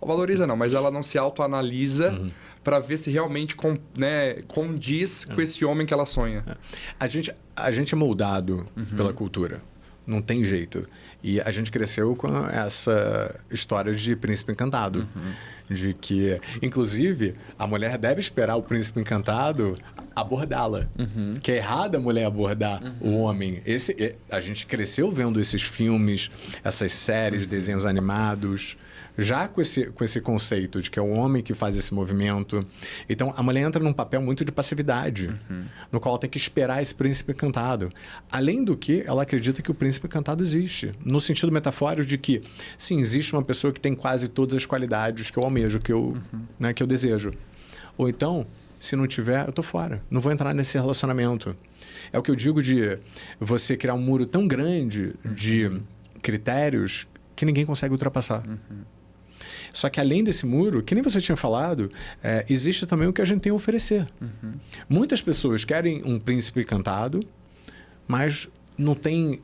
valoriza não, mas ela não se autoanalisa para ver se realmente condiz com esse homem que ela sonha. A gente é moldado pela cultura. Não tem jeito. E a gente cresceu com essa história de príncipe encantado. De que, inclusive, a mulher deve esperar o príncipe encantado abordá-la. Que é errado a mulher abordar o homem. A gente cresceu vendo esses filmes, essas séries, desenhos animados, já com esse conceito de que é o homem que faz esse movimento. Então, a mulher entra num papel muito de passividade, no qual ela tem que esperar esse príncipe encantado. Além do que, ela acredita que o príncipe encantado existe. No sentido metafórico de que, sim, existe uma pessoa que tem quase todas as qualidades que eu almejo, que eu desejo. Ou então, se não tiver, eu tô fora. Não vou entrar nesse relacionamento. É o que eu digo de você criar um muro tão grande de critérios que ninguém consegue ultrapassar. Só que além desse muro, que nem você tinha falado, existe também o que a gente tem a oferecer. Muitas pessoas querem um príncipe encantado, mas não tem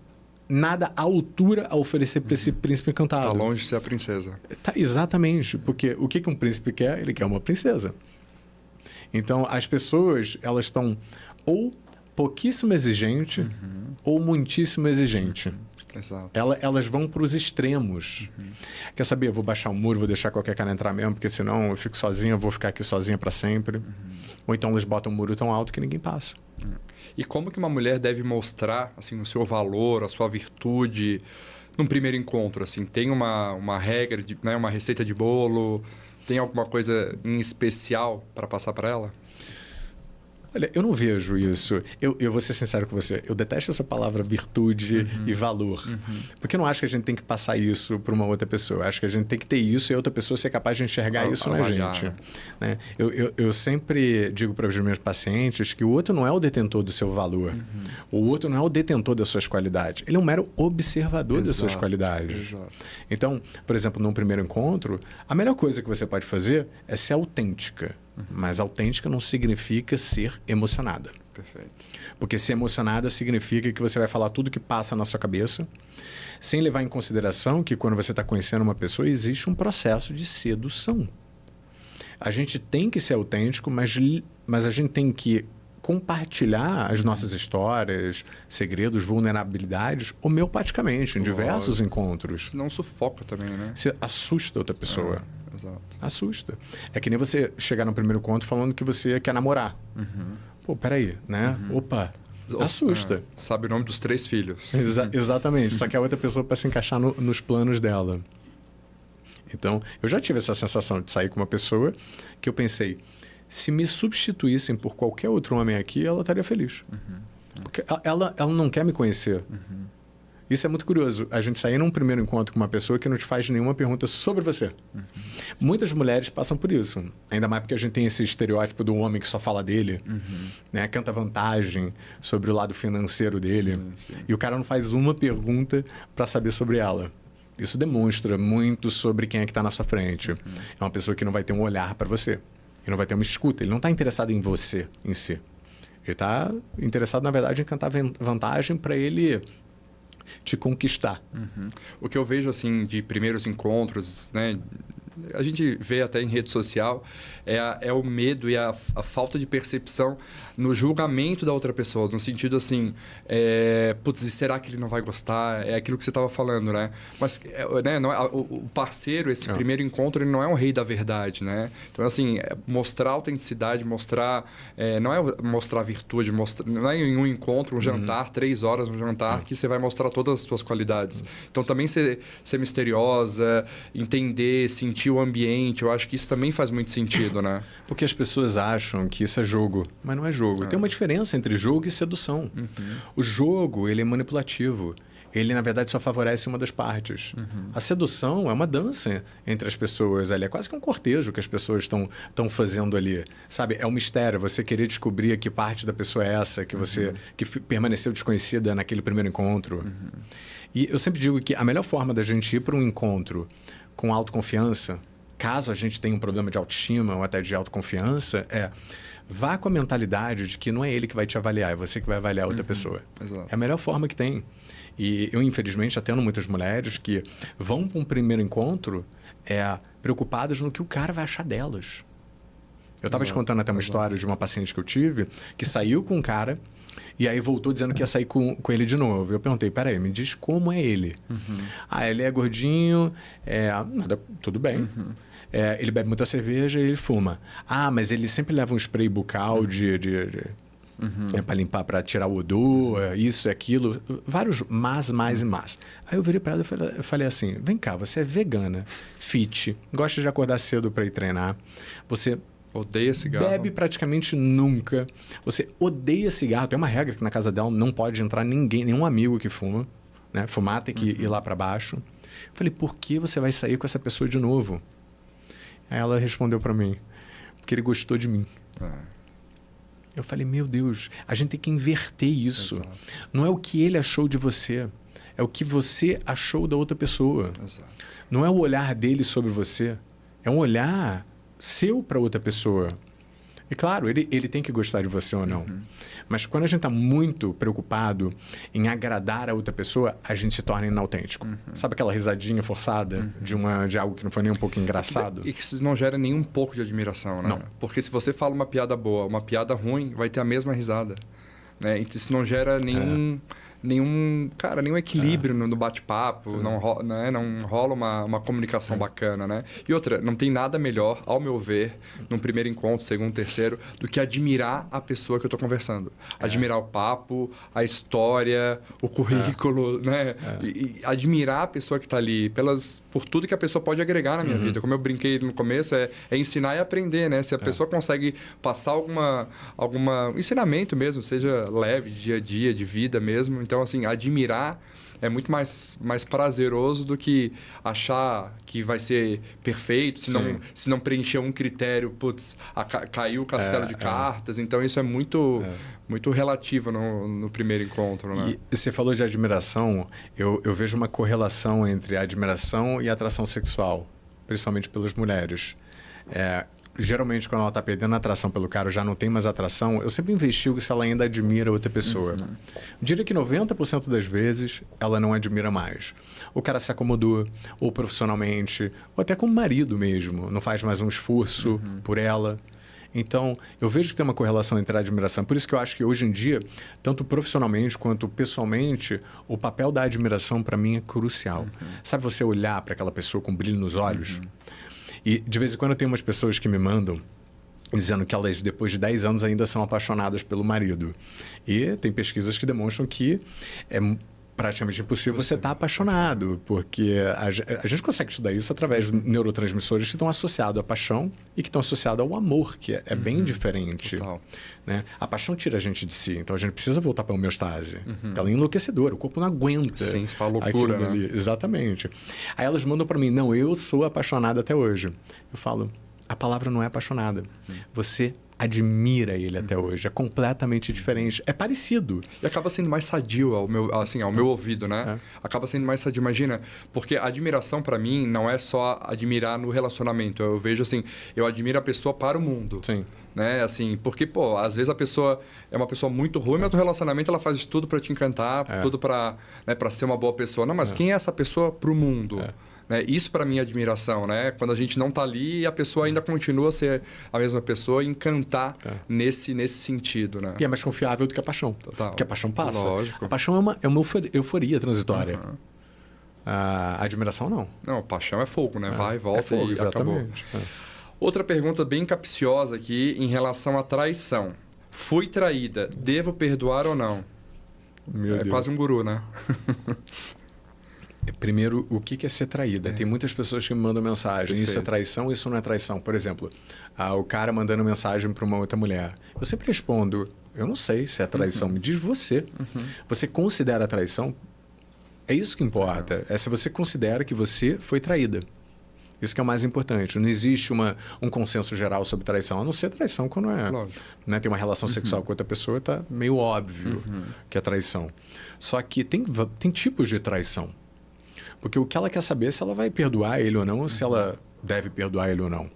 nada à altura a oferecer para esse príncipe encantado. Está longe de ser a princesa. Exatamente, porque o que um príncipe quer? Ele quer uma princesa. Então, as pessoas, elas estão ou pouquíssimo exigente ou muitíssimo exigente. Exato. Elas vão para os extremos. Quer saber? Eu vou baixar o muro, vou deixar qualquer cara entrar mesmo, porque senão eu fico sozinha, eu vou ficar aqui sozinha para sempre. Ou então elas botam um muro tão alto que ninguém passa. E como que uma mulher deve mostrar assim, o seu valor, a sua virtude num primeiro encontro? Assim, tem uma regra, né, uma receita de bolo? Tem alguma coisa em especial para passar para ela? Olha, eu não vejo isso. Eu vou ser sincero com você. Eu detesto essa palavra virtude e valor. Porque eu não acho que a gente tem que passar isso para uma outra pessoa. Eu acho que a gente tem que ter isso e a outra pessoa ser capaz de enxergar isso na gente. Né? Eu sempre digo para os meus pacientes que o outro não é o detentor do seu valor. O outro não é o detentor das suas qualidades. Ele é um mero observador das suas qualidades. Exato. Então, por exemplo, num primeiro encontro, a melhor coisa que você pode fazer é ser autêntica. Mas autêntica não significa ser emocionada. Perfeito. Porque ser emocionada significa que você vai falar tudo que passa na sua cabeça, sem levar em consideração que quando você está conhecendo uma pessoa, existe um processo de sedução. A gente tem que ser autêntico, mas a gente tem que compartilhar as nossas histórias, segredos, vulnerabilidades, homeopaticamente, em diversos encontros. Não sufoca também, né? Você assusta outra pessoa. Exato. Assusta. É que nem você chegar no primeiro encontro falando que você quer namorar. Pô, peraí, né? Opa, assusta. Sabe o nome dos 3 filhos. Exatamente. Só que a outra pessoa para se encaixar nos planos dela. Então, eu já tive essa sensação de sair com uma pessoa que eu pensei, se me substituíssem por qualquer outro homem aqui, ela estaria feliz. Porque ela não quer me conhecer. Isso é muito curioso. A gente sair num primeiro encontro com uma pessoa que não te faz nenhuma pergunta sobre você. Muitas mulheres passam por isso. Ainda mais porque a gente tem esse estereótipo do homem que só fala dele, né? Canta vantagem sobre o lado financeiro dele. Sim. E o cara não faz uma pergunta para saber sobre ela. Isso demonstra muito sobre quem é que está na sua frente. É uma pessoa que não vai ter um olhar para você. Ele não vai ter uma escuta. Ele não está interessado em você, em si. Ele está interessado, na verdade, em cantar vantagem para ele te conquistar. O que eu vejo assim de primeiros encontros, né? A gente vê até em rede social, é o medo e a falta de percepção no julgamento da outra pessoa, no sentido assim, putz, será que ele não vai gostar? É aquilo que você estava falando, né? Mas né, não é, o parceiro, esse primeiro encontro, ele não é um rei da verdade, né? Então, assim, mostrar autenticidade, mostrar... não é mostrar virtude, não é em um encontro, um jantar, 3 horas um jantar, que você vai mostrar todas as suas qualidades. Então, também ser misteriosa, entender, sentir o ambiente, eu acho que isso também faz muito sentido, né? Porque as pessoas acham que isso é jogo, mas não é jogo. Tem uma diferença entre jogo e sedução. O jogo, ele é manipulativo. Ele, na verdade, só favorece uma das partes. A sedução é uma dança entre as pessoas ali. É quase que um cortejo que as pessoas estão fazendo ali. Sabe? É um mistério. Você querer descobrir que parte da pessoa é essa, que permaneceu desconhecida naquele primeiro encontro. E eu sempre digo que a melhor forma da gente ir para um encontro com autoconfiança, caso a gente tenha um problema de autoestima ou até de autoconfiança, vá com a mentalidade de que não é ele que vai te avaliar, é você que vai avaliar outra pessoa. Exato. É a melhor forma que tem. E eu, infelizmente, atendo muitas mulheres que vão para um primeiro encontro preocupadas no que o cara vai achar delas. Eu estava te contando até uma história de uma paciente que eu tive que saiu com um cara e aí voltou dizendo que ia sair com ele de novo. Eu perguntei, peraí, me diz como é ele. Ele é gordinho, nada, tudo bem. Ele bebe muita cerveja e ele fuma. Mas ele sempre leva um spray bucal para limpar, para tirar o odor, isso e aquilo. Vários mais e mais. Aí eu virei para ela e falei assim, vem cá, você é vegana, fit, gosta de acordar cedo para ir treinar, você... Odeia cigarro. Bebe praticamente nunca. Você odeia cigarro. Tem uma regra que na casa dela não pode entrar nenhum amigo que fuma. Né? Fumar tem que ir lá para baixo. Eu falei, por que você vai sair com essa pessoa de novo? Aí ela respondeu para mim, porque ele gostou de mim. Eu falei, meu Deus, a gente tem que inverter isso. Exato. Não é o que ele achou de você, é o que você achou da outra pessoa. Exato. Não é o olhar dele sobre você, é um olhar seu para outra pessoa. E claro, ele tem que gostar de você ou não. Mas quando a gente está muito preocupado em agradar a outra pessoa, a gente se torna inautêntico. Sabe aquela risadinha forçada de algo que não foi nem um pouco engraçado? E que isso não gera nem um pouco de admiração, né? Não. Porque se você fala uma piada boa, uma piada ruim, vai ter a mesma risada. Né? Então isso não gera nenhum... nenhum equilíbrio no bate-papo, não rola uma comunicação bacana, né? E outra, não tem nada melhor, ao meu ver, num primeiro encontro, segundo, terceiro, do que admirar a pessoa que eu estou conversando. Admirar o papo, a história, o currículo, né? E admirar a pessoa que está ali por tudo que a pessoa pode agregar na minha vida. Como eu brinquei no começo, é ensinar e aprender, né? Se a pessoa consegue passar algum ensinamento mesmo, seja leve, dia a dia, de vida mesmo. Então, assim, admirar é muito mais prazeroso do que achar que vai ser perfeito, se não preencher um critério, caiu o castelo de cartas. Então, isso é muito relativo no primeiro encontro, né? E você falou de admiração, eu vejo uma correlação entre a admiração e a atração sexual, principalmente pelas mulheres. Geralmente, quando ela está perdendo a atração pelo cara, já não tem mais atração, eu sempre investigo se ela ainda admira outra pessoa. Eu diria que 90% das vezes, ela não admira mais. O cara se acomodou, ou profissionalmente, ou até como marido mesmo, não faz mais um esforço por ela. Então, eu vejo que tem uma correlação entre a admiração. Por isso que eu acho que hoje em dia, tanto profissionalmente quanto pessoalmente, o papel da admiração para mim é crucial. Sabe você olhar para aquela pessoa com brilho nos olhos? E de vez em quando tem umas pessoas que me mandam dizendo que elas, depois de 10 anos, ainda são apaixonadas pelo marido. E tem pesquisas que demonstram que é praticamente impossível você estar apaixonado, porque a gente consegue estudar isso através de neurotransmissores que estão associados à paixão e que estão associados ao amor, que é bem diferente. Né? A paixão tira a gente de si, então a gente precisa voltar para a homeostase. Ela é enlouquecedora, o corpo não aguenta. Sim, se fala loucura, né? Exatamente. Aí elas mandam para mim, não, eu sou apaixonada até hoje. Eu falo, a palavra não é apaixonada. Você admira ele até hoje. É completamente diferente. É parecido. E acaba sendo mais sadio ao meu ouvido, né? Acaba sendo mais sadio. Imagina, porque a admiração para mim não é só admirar no relacionamento. Eu vejo assim, eu admiro a pessoa para o mundo. Sim. Né? Assim, porque, às vezes a pessoa é uma pessoa muito ruim, mas no relacionamento ela faz de tudo para te encantar, tudo para ser uma boa pessoa. Não, mas quem é essa pessoa para o mundo? Né? Isso para mim é admiração, né? Quando a gente não está ali e a pessoa ainda continua a ser a mesma pessoa e encantar nesse sentido, né? E é mais confiável do que a paixão. Total. Porque a paixão passa. Lógico. A paixão é uma euforia transitória. A admiração não. Não, a paixão é fogo, né? Vai, volta fogo, e exatamente. acabou. Outra pergunta bem capciosa aqui em relação à traição. Fui traída, devo perdoar ou não? Meu Deus. Quase um guru, né? Primeiro, o que é ser traída? Tem muitas pessoas que me mandam mensagem. Perfeito. Isso é traição, isso não é traição. Por exemplo, o cara mandando mensagem para uma outra mulher. Eu sempre respondo, eu não sei se é traição. Me diz você. Você considera traição? É isso que importa. É se você considera que você foi traída. Isso que é o mais importante. Não existe um consenso geral sobre traição, a não ser traição quando né, tem uma relação sexual com outra pessoa, está meio óbvio que é traição. Só que tem tipos de traição. Porque o que ela quer saber é se ela vai perdoar ele ou não, ou se ela deve perdoar ele ou não.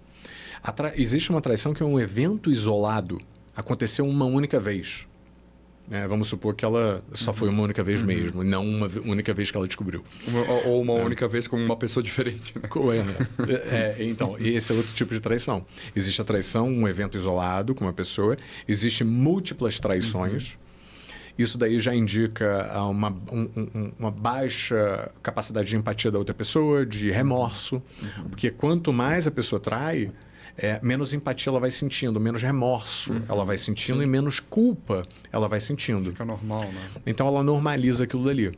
Existe uma traição que é um evento isolado, aconteceu uma única vez. Vamos supor que ela só foi uma única vez mesmo, não uma única vez que ela descobriu. Ou uma única vez com uma pessoa diferente. Né? Então, esse é outro tipo de traição. Existe a traição, um evento isolado com uma pessoa. Existem múltiplas traições. Isso daí já indica uma baixa capacidade de empatia da outra pessoa, de remorso. Porque quanto mais a pessoa trai, menos empatia ela vai sentindo, menos remorso ela vai sentindo e menos culpa ela vai sentindo. Fica normal, né? Então ela normaliza aquilo dali.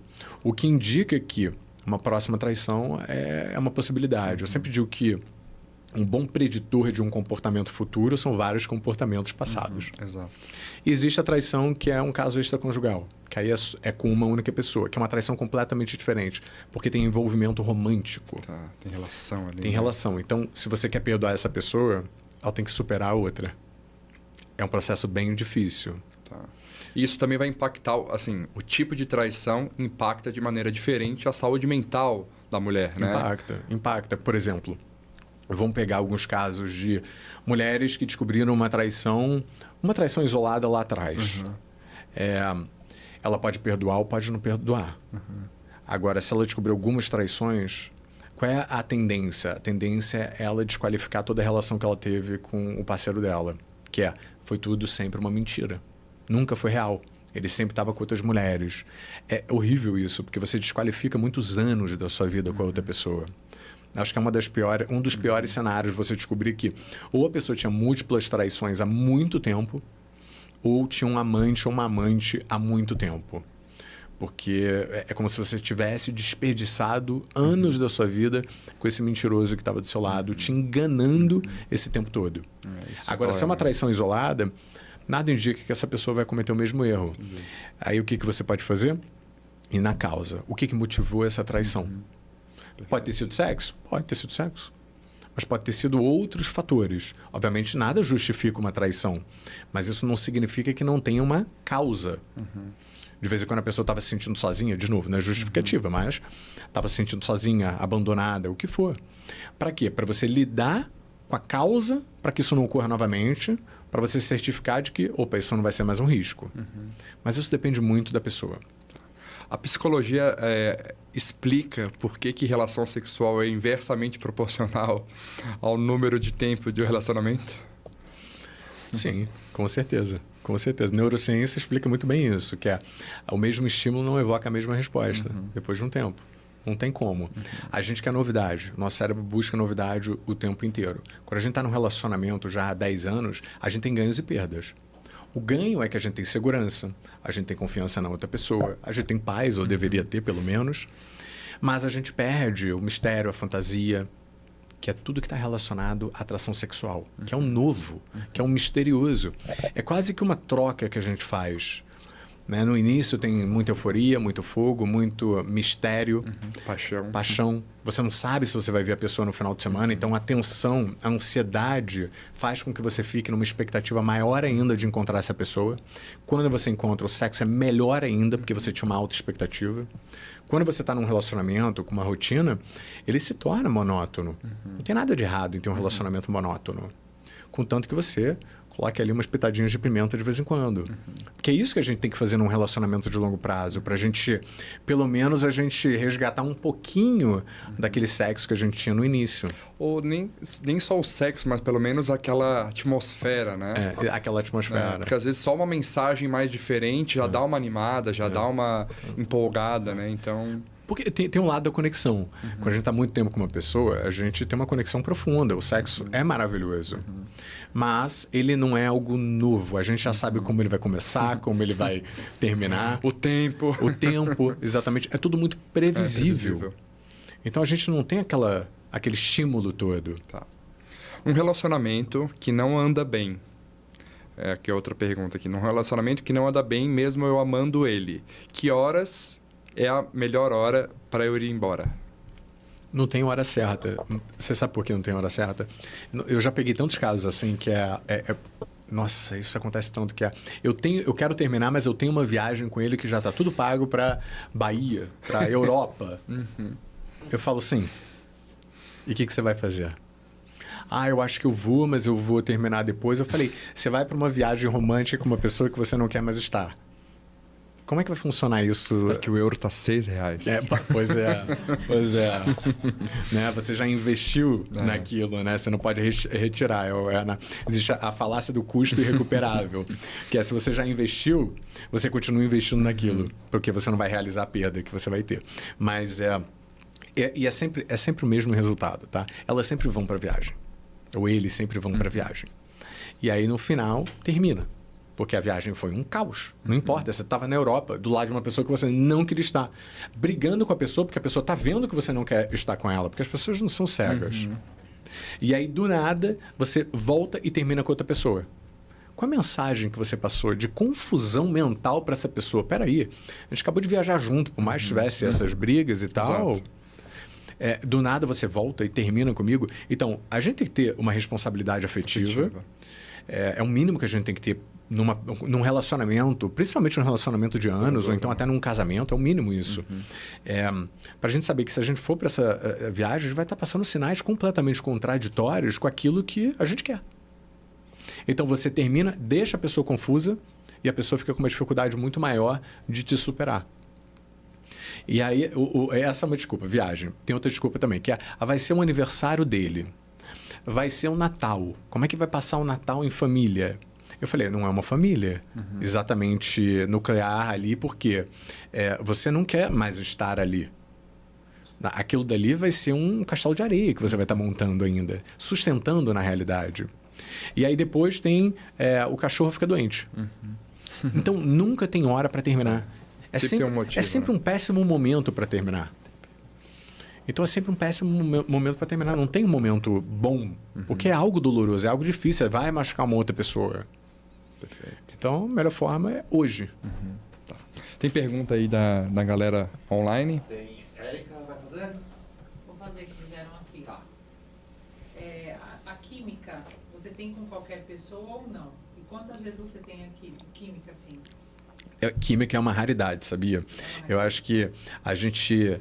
O que indica que uma próxima traição é uma possibilidade. Eu sempre digo que um bom preditor de um comportamento futuro são vários comportamentos passados. Exato. E existe a traição que é um caso extraconjugal, que aí é com uma única pessoa, que é uma traição completamente diferente, porque tem envolvimento romântico. Tem relação ali. Tem relação. Então, se você quer perdoar essa pessoa, ela tem que superar a outra. É um processo bem difícil. E isso também vai impactar, assim, o tipo de traição impacta de maneira diferente a saúde mental da mulher, né? Impacta. Por exemplo, vamos pegar alguns casos de mulheres que descobriram uma traição isolada lá atrás. Ela pode perdoar ou pode não perdoar. Agora, se ela descobrir algumas traições, qual é a tendência? A tendência é ela desqualificar toda a relação que ela teve com o parceiro dela, que foi tudo sempre uma mentira. Nunca foi real. Ele sempre estava com outras mulheres. É horrível isso, porque você desqualifica muitos anos da sua vida com a outra pessoa. Acho que é um dos piores cenários você descobrir que ou a pessoa tinha múltiplas traições há muito tempo, ou tinha um amante ou uma amante há muito tempo. Porque é como se você tivesse desperdiçado anos da sua vida com esse mentiroso que estava do seu lado, te enganando esse tempo todo. Agora, se é uma traição isolada, nada indica que essa pessoa vai cometer o mesmo erro. Aí o que você pode fazer? Ir na causa. O que motivou essa traição? Pode ter sido sexo? Pode ter sido sexo. Mas pode ter sido outros fatores. Obviamente, nada justifica uma traição. Mas isso não significa que não tenha uma causa. De vez em quando a pessoa estava se sentindo sozinha, de novo, não é justificativa, mas estava se sentindo sozinha, abandonada, o que for. Para quê? Para você lidar com a causa, para que isso não ocorra novamente, para você se certificar de que, opa, isso não vai ser mais um risco. Mas isso depende muito da pessoa. A psicologia explica por que relação sexual é inversamente proporcional ao número de tempo de um relacionamento? Sim, com certeza. Com certeza. Neurociência explica muito bem isso, que o mesmo estímulo não evoca a mesma resposta depois de um tempo. Não tem como. A gente quer novidade. Nosso cérebro busca novidade o tempo inteiro. Quando a gente está num relacionamento já há 10 anos, a gente tem ganhos e perdas. O ganho é que a gente tem segurança, a gente tem confiança na outra pessoa, a gente tem paz, ou deveria ter pelo menos, mas a gente perde o mistério, a fantasia, que é tudo que está relacionado à atração sexual, que é um novo, que é um misterioso. É quase que uma troca que a gente faz. Né? No início tem muita euforia, muito fogo, muito mistério. Paixão. Você não sabe se você vai ver a pessoa no final de semana, então a tensão, a ansiedade faz com que você fique numa expectativa maior ainda de encontrar essa pessoa. Quando você encontra, o sexo é melhor ainda, porque você tinha uma alta expectativa. Quando você está num relacionamento com uma rotina, ele se torna monótono. Não tem nada de errado em ter um relacionamento monótono. Contanto que você coloque ali umas pitadinhas de pimenta de vez em quando. Porque é isso que a gente tem que fazer num relacionamento de longo prazo, para a gente, pelo menos, a gente resgatar um pouquinho daquele sexo que a gente tinha no início. Ou nem só o sexo, mas pelo menos aquela atmosfera, né? Aquela atmosfera. Porque às vezes só uma mensagem mais diferente já dá uma animada, já dá uma empolgada, né? Então... Porque tem um lado da conexão. Quando a gente está muito tempo com uma pessoa, a gente tem uma conexão profunda. O sexo é maravilhoso. Mas ele não é algo novo. A gente já sabe como ele vai começar, como ele vai terminar. O tempo, exatamente. É tudo muito previsível. Então a gente não tem aquele estímulo todo. Tá. Um relacionamento que não anda bem. Aqui é outra pergunta aqui. Num relacionamento que não anda bem, mesmo eu amando ele. Que horas é a melhor hora para eu ir embora? Não tem hora certa. Você sabe por que não tem hora certa? Eu já peguei tantos casos assim que nossa, isso acontece tanto que eu quero terminar, mas eu tenho uma viagem com ele que já está tudo pago para Bahia, para Europa. Eu falo sim. E o que você vai fazer? Eu acho que eu vou, mas eu vou terminar depois. Eu falei, você vai para uma viagem romântica com uma pessoa que você não quer mais estar. Como é que vai funcionar isso? É que o euro está R$6. Pois é. Né? Você já investiu naquilo, né? Você não pode retirar. Existe a falácia do custo irrecuperável, que é se você já investiu, você continua investindo naquilo, porque você não vai realizar a perda que você vai ter. Mas é sempre o mesmo resultado, tá? Elas sempre vão para a viagem. Ou eles sempre vão para a viagem. E aí, no final, termina. Porque a viagem foi um caos. Não importa, você estava na Europa, do lado de uma pessoa que você não queria estar. Brigando com a pessoa, porque a pessoa está vendo que você não quer estar com ela. Porque as pessoas não são cegas. E aí, do nada, você volta e termina com outra pessoa. Qual a mensagem que você passou de confusão mental para essa pessoa? Peraí, a gente acabou de viajar junto, por mais que tivesse essas brigas e tal. Exato. Do nada você volta e termina comigo. Então, a gente tem que ter uma responsabilidade afetiva. É o mínimo que a gente tem que ter num relacionamento, principalmente num relacionamento de anos, ou então até num casamento, é o mínimo isso. Para a gente saber que se a gente for para essa viagem, a gente vai estar passando sinais completamente contraditórios com aquilo que a gente quer. Então você termina, deixa a pessoa confusa e a pessoa fica com uma dificuldade muito maior de te superar. E aí, essa é uma desculpa, viagem. Tem outra desculpa também, que vai ser um aniversário dele. Vai ser um Natal. Como é que vai passar o Natal em família? Eu falei, não é uma família exatamente nuclear ali, porque você não quer mais estar ali. Aquilo dali vai ser um castelo de areia que você vai estar montando ainda, sustentando na realidade. E aí depois tem o cachorro fica doente. Então nunca tem hora para terminar. Sempre tem um motivo, é sempre um péssimo momento para terminar. Então é sempre um péssimo momento para terminar. Não tem um momento bom, porque é algo doloroso, é algo difícil, vai machucar uma outra pessoa. Perfeito. Então a melhor forma é hoje. Tá. Tem pergunta aí da galera online? Tem. Érica, vai fazer? Vou fazer, que fizeram aqui. Tá. A química, você tem com qualquer pessoa ou não? E quantas vezes você tem aqui química, assim? Química é uma raridade, sabia? Eu acho que a gente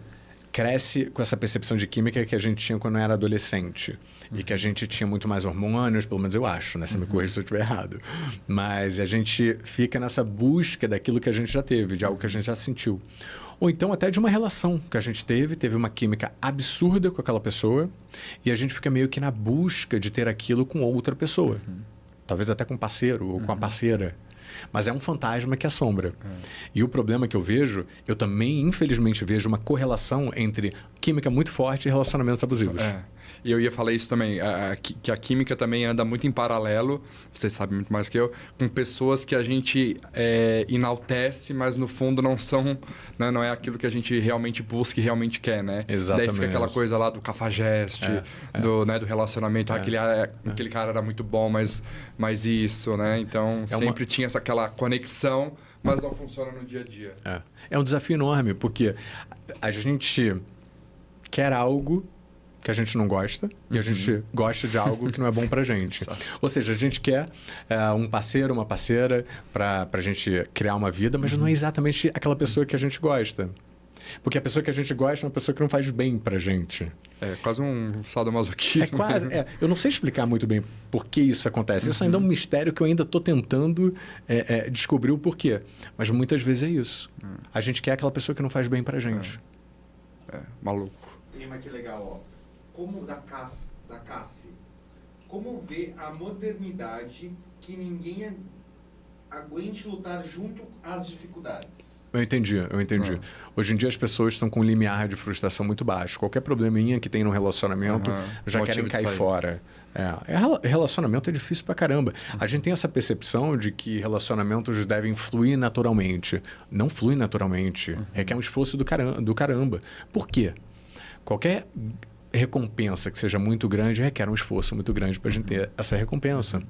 cresce com essa percepção de química que a gente tinha quando era adolescente. E que a gente tinha muito mais hormônios, pelo menos eu acho, né? Você me corrija se eu estiver errado. Mas a gente fica nessa busca daquilo que a gente já teve, de algo que a gente já sentiu. Ou então até de uma relação que a gente teve uma química absurda com aquela pessoa, e a gente fica meio que na busca de ter aquilo com outra pessoa. Talvez até com um parceiro ou com a parceira. Mas é um fantasma que assombra. E o problema que eu vejo, eu também, infelizmente, vejo uma correlação entre química muito forte e relacionamentos abusivos. E eu ia falar isso também, que a química também anda muito em paralelo, você sabe muito mais que eu, com pessoas que a gente enaltece, mas no fundo não são, né, não é aquilo que a gente realmente busca e realmente quer, né? Exatamente. Daí fica aquela coisa lá do cafajeste, do relacionamento, aquele cara era muito bom, mas isso, né? Então sempre tinha aquela conexão, mas não funciona no dia a dia. É um desafio enorme, porque a gente quer algo que a gente não gosta e a gente gosta de algo que não é bom pra gente. Ou seja, a gente quer um parceiro, uma parceira pra gente criar uma vida, mas não é exatamente aquela pessoa que a gente gosta. Porque a pessoa que a gente gosta é uma pessoa que não faz bem pra gente. É quase um sadomasoquismo. É quase. Eu não sei explicar muito bem por que isso acontece. Isso ainda é um mistério que eu ainda estou tentando descobrir o porquê. Mas muitas vezes é isso. A gente quer aquela pessoa que não faz bem pra gente. Maluco. Tem uma aqui legal, ó. Como da Cassi. Como ver a modernidade que ninguém aguente lutar junto às dificuldades? Eu entendi. Hoje em dia as pessoas estão com um limiar de frustração muito baixo. Qualquer probleminha que tem no relacionamento já querem cair fora. Relacionamento é difícil pra caramba. A gente tem essa percepção de que relacionamentos devem fluir naturalmente. Não flui naturalmente. Requer um esforço do caramba. Por quê? Qualquer recompensa que seja muito grande requer um esforço muito grande para a gente ter essa recompensa.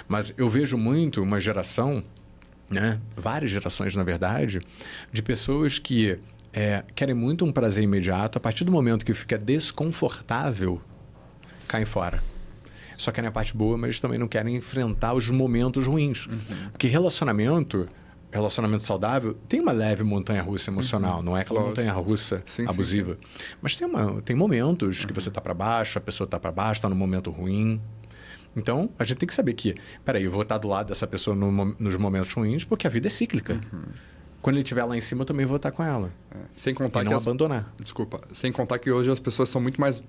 Mas eu vejo muito uma geração, né, várias gerações na verdade, de pessoas que querem muito um prazer imediato, a partir do momento que fica desconfortável, caem fora. Só querem a parte boa, mas também não querem enfrentar os momentos ruins. Porque relacionamento saudável tem uma leve montanha-russa emocional, não é aquela montanha-russa abusiva. Sim. Mas tem momentos que você está para baixo, a pessoa está para baixo, está num momento ruim. Então, a gente tem que saber que, peraí, eu vou estar do lado dessa pessoa nos momentos ruins, porque a vida é cíclica. Quando ele estiver lá em cima, eu também vou estar com ela. Sem contar e não abandonar. Desculpa. Sem contar que hoje as pessoas são muito mais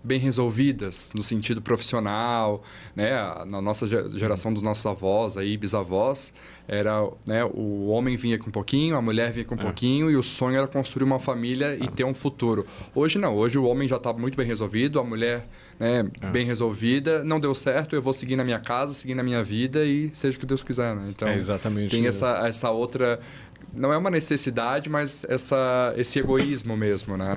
bem resolvidas no sentido profissional, né? Na nossa geração dos nossos avós, aí, bisavós, era, né, o homem vinha com um pouquinho, a mulher vinha com um pouquinho e o sonho era construir uma família e ter um futuro. Hoje não, hoje o homem já está muito bem resolvido, a mulher, né, bem resolvida, não deu certo, eu vou seguir na minha casa, seguir na minha vida e seja o que Deus quiser, né? Então, exatamente, tem essa outra... Não é uma necessidade, mas esse egoísmo mesmo, né?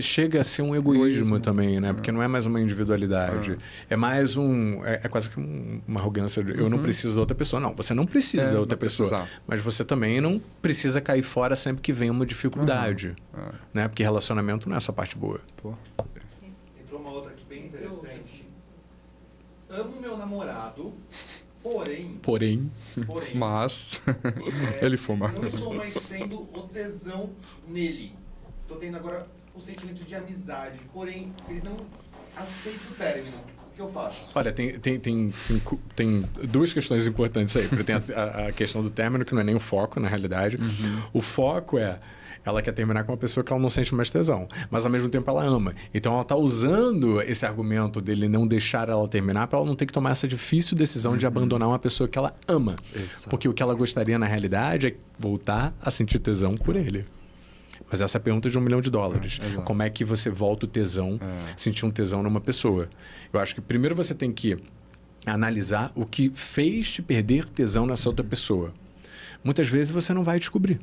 Chega a ser um egoísmo também, né? Porque não é mais uma individualidade. É mais É quase que uma arrogância. Eu não preciso da outra pessoa. Não, você não precisa da outra pessoa. Mas você também não precisa cair fora sempre que vem uma dificuldade. Né? Porque relacionamento não é só parte boa. Entrou uma outra aqui bem interessante. Amo meu namorado... Porém, mas ele fuma. Não estou mais tendo o tesão nele. Estou tendo agora o sentimento de amizade. Porém, ele não aceita o término. O que eu faço? Olha, tem duas questões importantes aí. Tem a questão do término, que não é nem o foco, na realidade. O foco é... Ela quer terminar com uma pessoa que ela não sente mais tesão, mas ao mesmo tempo ela ama. Então ela está usando esse argumento dele não deixar ela terminar para ela não ter que tomar essa difícil decisão de abandonar uma pessoa que ela ama. Exato. Porque o que ela gostaria na realidade é voltar a sentir tesão por ele. Mas essa é a pergunta de $1 milhão. Como é que você volta o tesão, sentir um tesão numa pessoa? Eu acho que primeiro você tem que analisar o que fez te perder tesão nessa outra pessoa. Muitas vezes você não vai descobrir.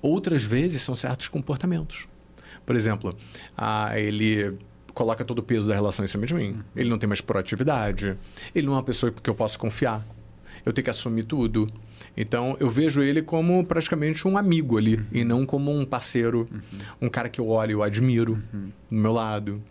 Outras vezes são certos comportamentos. Por exemplo, ele coloca todo o peso da relação em cima de mim. Ele não tem mais proatividade. Ele não é uma pessoa que eu posso confiar. Eu tenho que assumir tudo. Então, eu vejo ele como praticamente um amigo ali. E não como um parceiro. Um cara que eu olho e eu admiro do meu lado.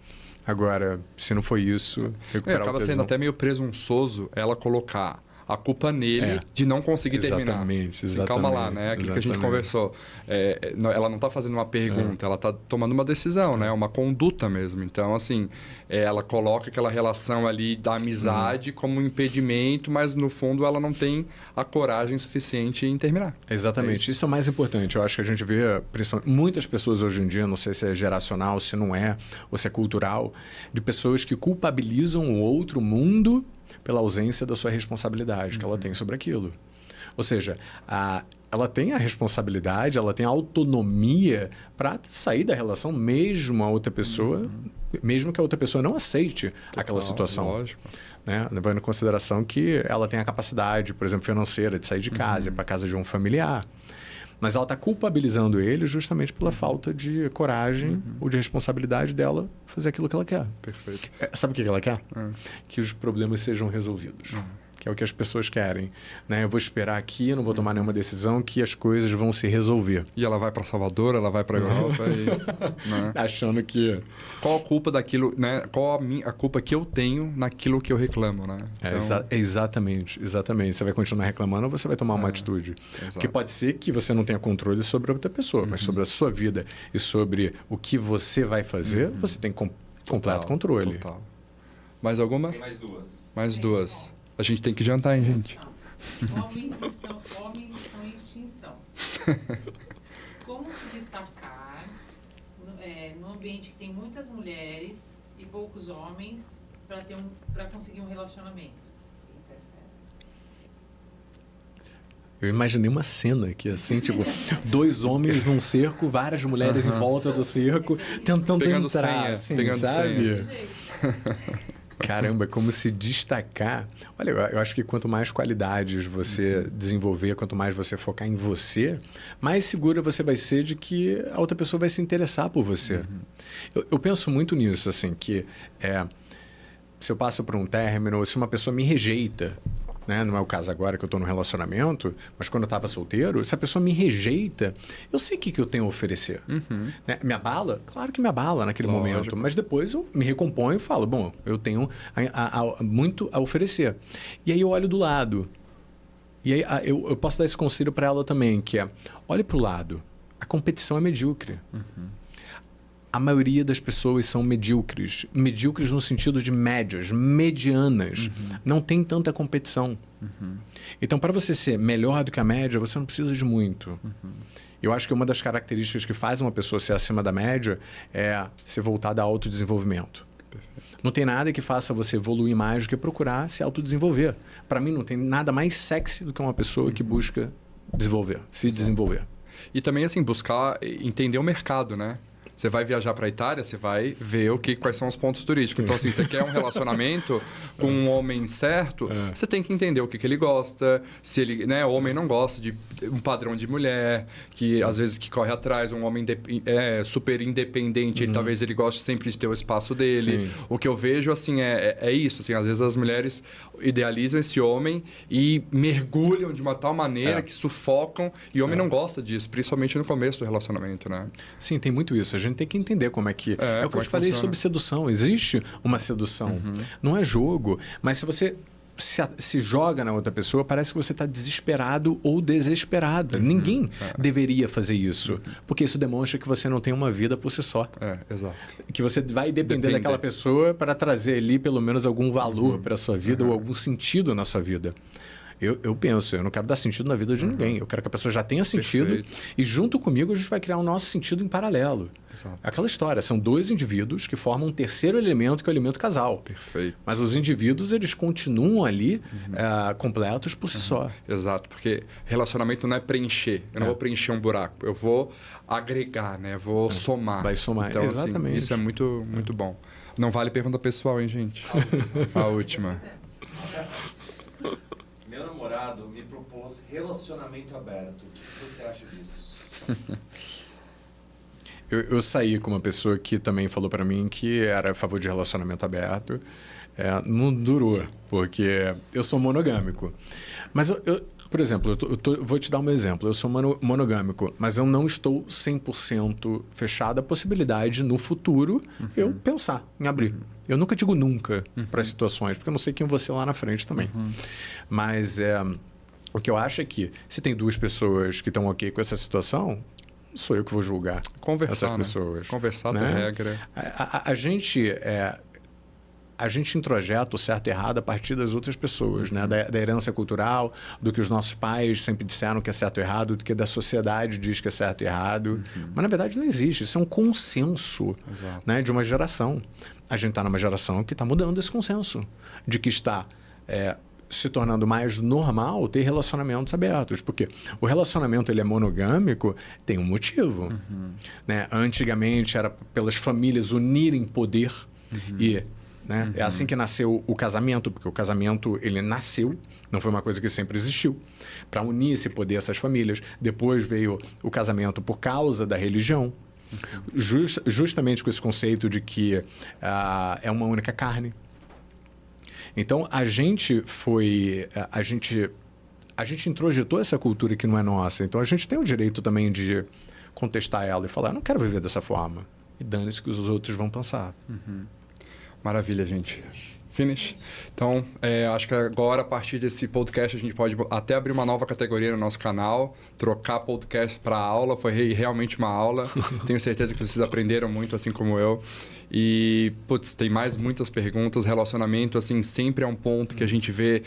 Agora, se não foi isso, recuperar acaba o tesão. sendo até meio presunçoso ela colocar a culpa nele de não conseguir terminar. Exatamente. Calma lá, né? Aquilo que a gente conversou. Ela não está fazendo uma pergunta, ela está tomando uma decisão, né? Uma conduta mesmo. Então, assim, ela coloca aquela relação ali da amizade como um impedimento, mas no fundo ela não tem a coragem suficiente em terminar. Exatamente. Isso é o mais importante. Eu acho que a gente vê, principalmente, muitas pessoas hoje em dia, não sei se é geracional, se não é, ou se é cultural, de pessoas que culpabilizam o outro mundo pela ausência da sua responsabilidade que ela tem sobre aquilo. Ou seja, ela tem a responsabilidade, ela tem a autonomia para sair da relação, mesmo a outra pessoa, mesmo que a outra pessoa não aceite aquela situação. Lógico. Né? Levando em consideração que ela tem a capacidade, por exemplo, financeira de sair de casa, ir para a casa de um familiar. Mas ela está culpabilizando ele justamente pela falta de coragem ou de responsabilidade dela fazer aquilo que ela quer. Perfeito. Sabe o que ela quer? Que os problemas sejam resolvidos. Que é o que as pessoas querem. Né? Eu vou esperar aqui, não vou tomar nenhuma decisão, que as coisas vão se resolver. E ela vai para Salvador, ela vai para Europa né? Achando que... Qual a culpa daquilo, né? Qual a culpa que eu tenho naquilo que eu reclamo, né? Então... Exatamente. Você vai continuar reclamando ou você vai tomar uma atitude? Exato. Porque pode ser que você não tenha controle sobre a outra pessoa, mas sobre a sua vida e sobre o que você vai fazer, você tem completo controle. Total. Mais alguma? Tem mais duas. Mais duas. A gente tem que jantar, hein, gente? Homens estão em extinção. Como se destacar num ambiente que tem muitas mulheres e poucos homens para conseguir um relacionamento? Eu imaginei uma cena aqui, assim, tipo, 2 homens num cerco, várias mulheres em volta do cerco, tentando pegando entrar, senha, assim, pegando sabe? senha. Caramba, como se destacar. Olha, eu acho que quanto mais qualidades você desenvolver, quanto mais você focar em você, mais segura você vai ser de que a outra pessoa vai se interessar por você. Eu penso muito nisso, assim, que se eu passo por um término, ou se uma pessoa me rejeita, né? Não é o caso agora que eu estou no relacionamento, mas quando eu estava solteiro, se a pessoa me rejeita, eu sei o que eu tenho a oferecer. Né? Me abala? Claro que me abala naquele momento, mas depois eu me recomponho e falo, bom, eu tenho muito a oferecer. E aí eu olho do lado. E aí eu posso dar esse conselho para ela também, que é, olhe para o lado. A competição é medíocre. A maioria das pessoas são medíocres. Medíocres no sentido de médias, medianas. Não tem tanta competição. Então, para você ser melhor do que a média, você não precisa de muito. Eu acho que uma das características que faz uma pessoa ser acima da média é ser voltada ao autodesenvolvimento. Não tem nada que faça você evoluir mais do que procurar se autodesenvolver. Para mim, não tem nada mais sexy do que uma pessoa que busca se desenvolver. E também, assim, buscar entender o mercado, né? Você vai viajar para a Itália, você vai ver quais são os pontos turísticos. Então, assim, você quer um relacionamento com um homem certo, você tem que entender o que ele gosta. Se ele, né, o homem não gosta de um padrão de mulher, que às vezes que corre atrás, um homem super independente, talvez ele goste sempre de ter o espaço dele. Sim. O que eu vejo, assim, é isso. Assim, às vezes as mulheres idealizam esse homem e mergulham de uma tal maneira que sufocam. E o homem não gosta disso, principalmente no começo do relacionamento, né? Sim, tem muito isso. A gente tem que entender como é que... É o que eu te falei sobre sedução. Existe uma sedução. Não é jogo. Mas se você se joga na outra pessoa, parece que você está desesperado ou desesperada. Ninguém deveria fazer isso, porque isso demonstra que você não tem uma vida por si só. Exato. Que você vai depender daquela pessoa para trazer ali pelo menos algum valor para a sua vida ou algum sentido na sua vida. Eu penso, eu não quero dar sentido na vida de ninguém. Eu quero que a pessoa já tenha sentido. Perfeito. E junto comigo a gente vai criar o nosso sentido em paralelo. Exato. Aquela história, são 2 indivíduos que formam um terceiro elemento, que é o elemento casal. Perfeito. Mas os indivíduos, eles continuam ali completos por si só. Exato, porque relacionamento não é preencher. Eu não vou preencher um buraco, eu vou agregar, né? Eu vou somar. Vai somar, então, exatamente. Assim, isso é muito, muito bom. Não vale pergunta pessoal, hein, gente? A última. Meu namorado me propôs relacionamento aberto. O que você acha disso? Eu saí com uma pessoa que também falou para mim que era a favor de relacionamento aberto. Não durou, porque eu sou monogâmico. Mas, por exemplo, vou te dar um exemplo. Eu sou monogâmico, mas eu não estou 100% fechado à possibilidade, no futuro, eu pensar em abrir. Eu nunca digo nunca para situações, porque eu não sei quem você lá na frente também. Mas o que eu acho é que, se tem 2 pessoas que estão ok com essa situação, não sou eu que vou julgar essas pessoas. Né? Conversar da regra. A gente introjeta o certo e errado a partir das outras pessoas, né? Da herança cultural, do que os nossos pais sempre disseram que é certo e errado, do que da sociedade diz que é certo e errado. Mas, na verdade, não existe. Isso é um consenso, né? De uma geração. A gente está numa geração que está mudando esse consenso, de que está se tornando mais normal ter relacionamentos abertos. Porque o relacionamento ele é monogâmico, tem um motivo. Né? Antigamente era pelas famílias unirem poder e... Né? É assim que nasceu o casamento, porque o casamento ele nasceu, não foi uma coisa que sempre existiu, para unir esse poder, essas famílias. Depois veio o casamento por causa da religião, justamente com esse conceito de que é uma única carne. Então, a gente introjetou essa cultura que não é nossa. Então, a gente tem o direito também de contestar ela e falar, eu não quero viver dessa forma. E dane-se que os outros vão pensar. Maravilha, gente. Finish. Então, acho que agora, a partir desse podcast, a gente pode até abrir uma nova categoria no nosso canal, trocar podcast para aula. Foi realmente uma aula. Tenho certeza que vocês aprenderam muito, assim como eu. E, putz, tem muitas perguntas. Relacionamento, assim, sempre é um ponto que a gente vê.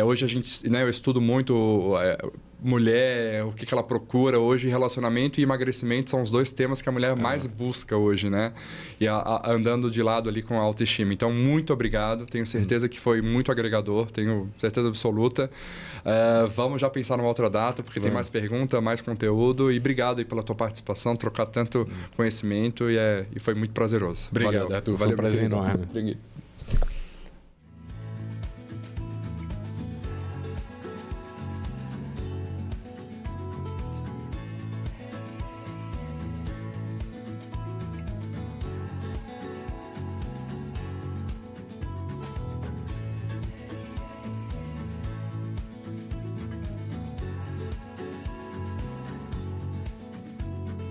Hoje, eu estudo muito mulher, o que ela procura hoje. Relacionamento e emagrecimento são os 2 temas que a mulher mais busca hoje, né? E andando de lado ali com a autoestima. Então, muito obrigado. Tenho certeza que foi muito agregador. Tenho certeza absoluta. Vamos já pensar numa outra data, porque tem mais pergunta, mais conteúdo. E obrigado aí pela tua participação, trocar tanto conhecimento. E foi muito prazeroso. Obrigado, Arthur. Foi um prazer enorme. Obrigado.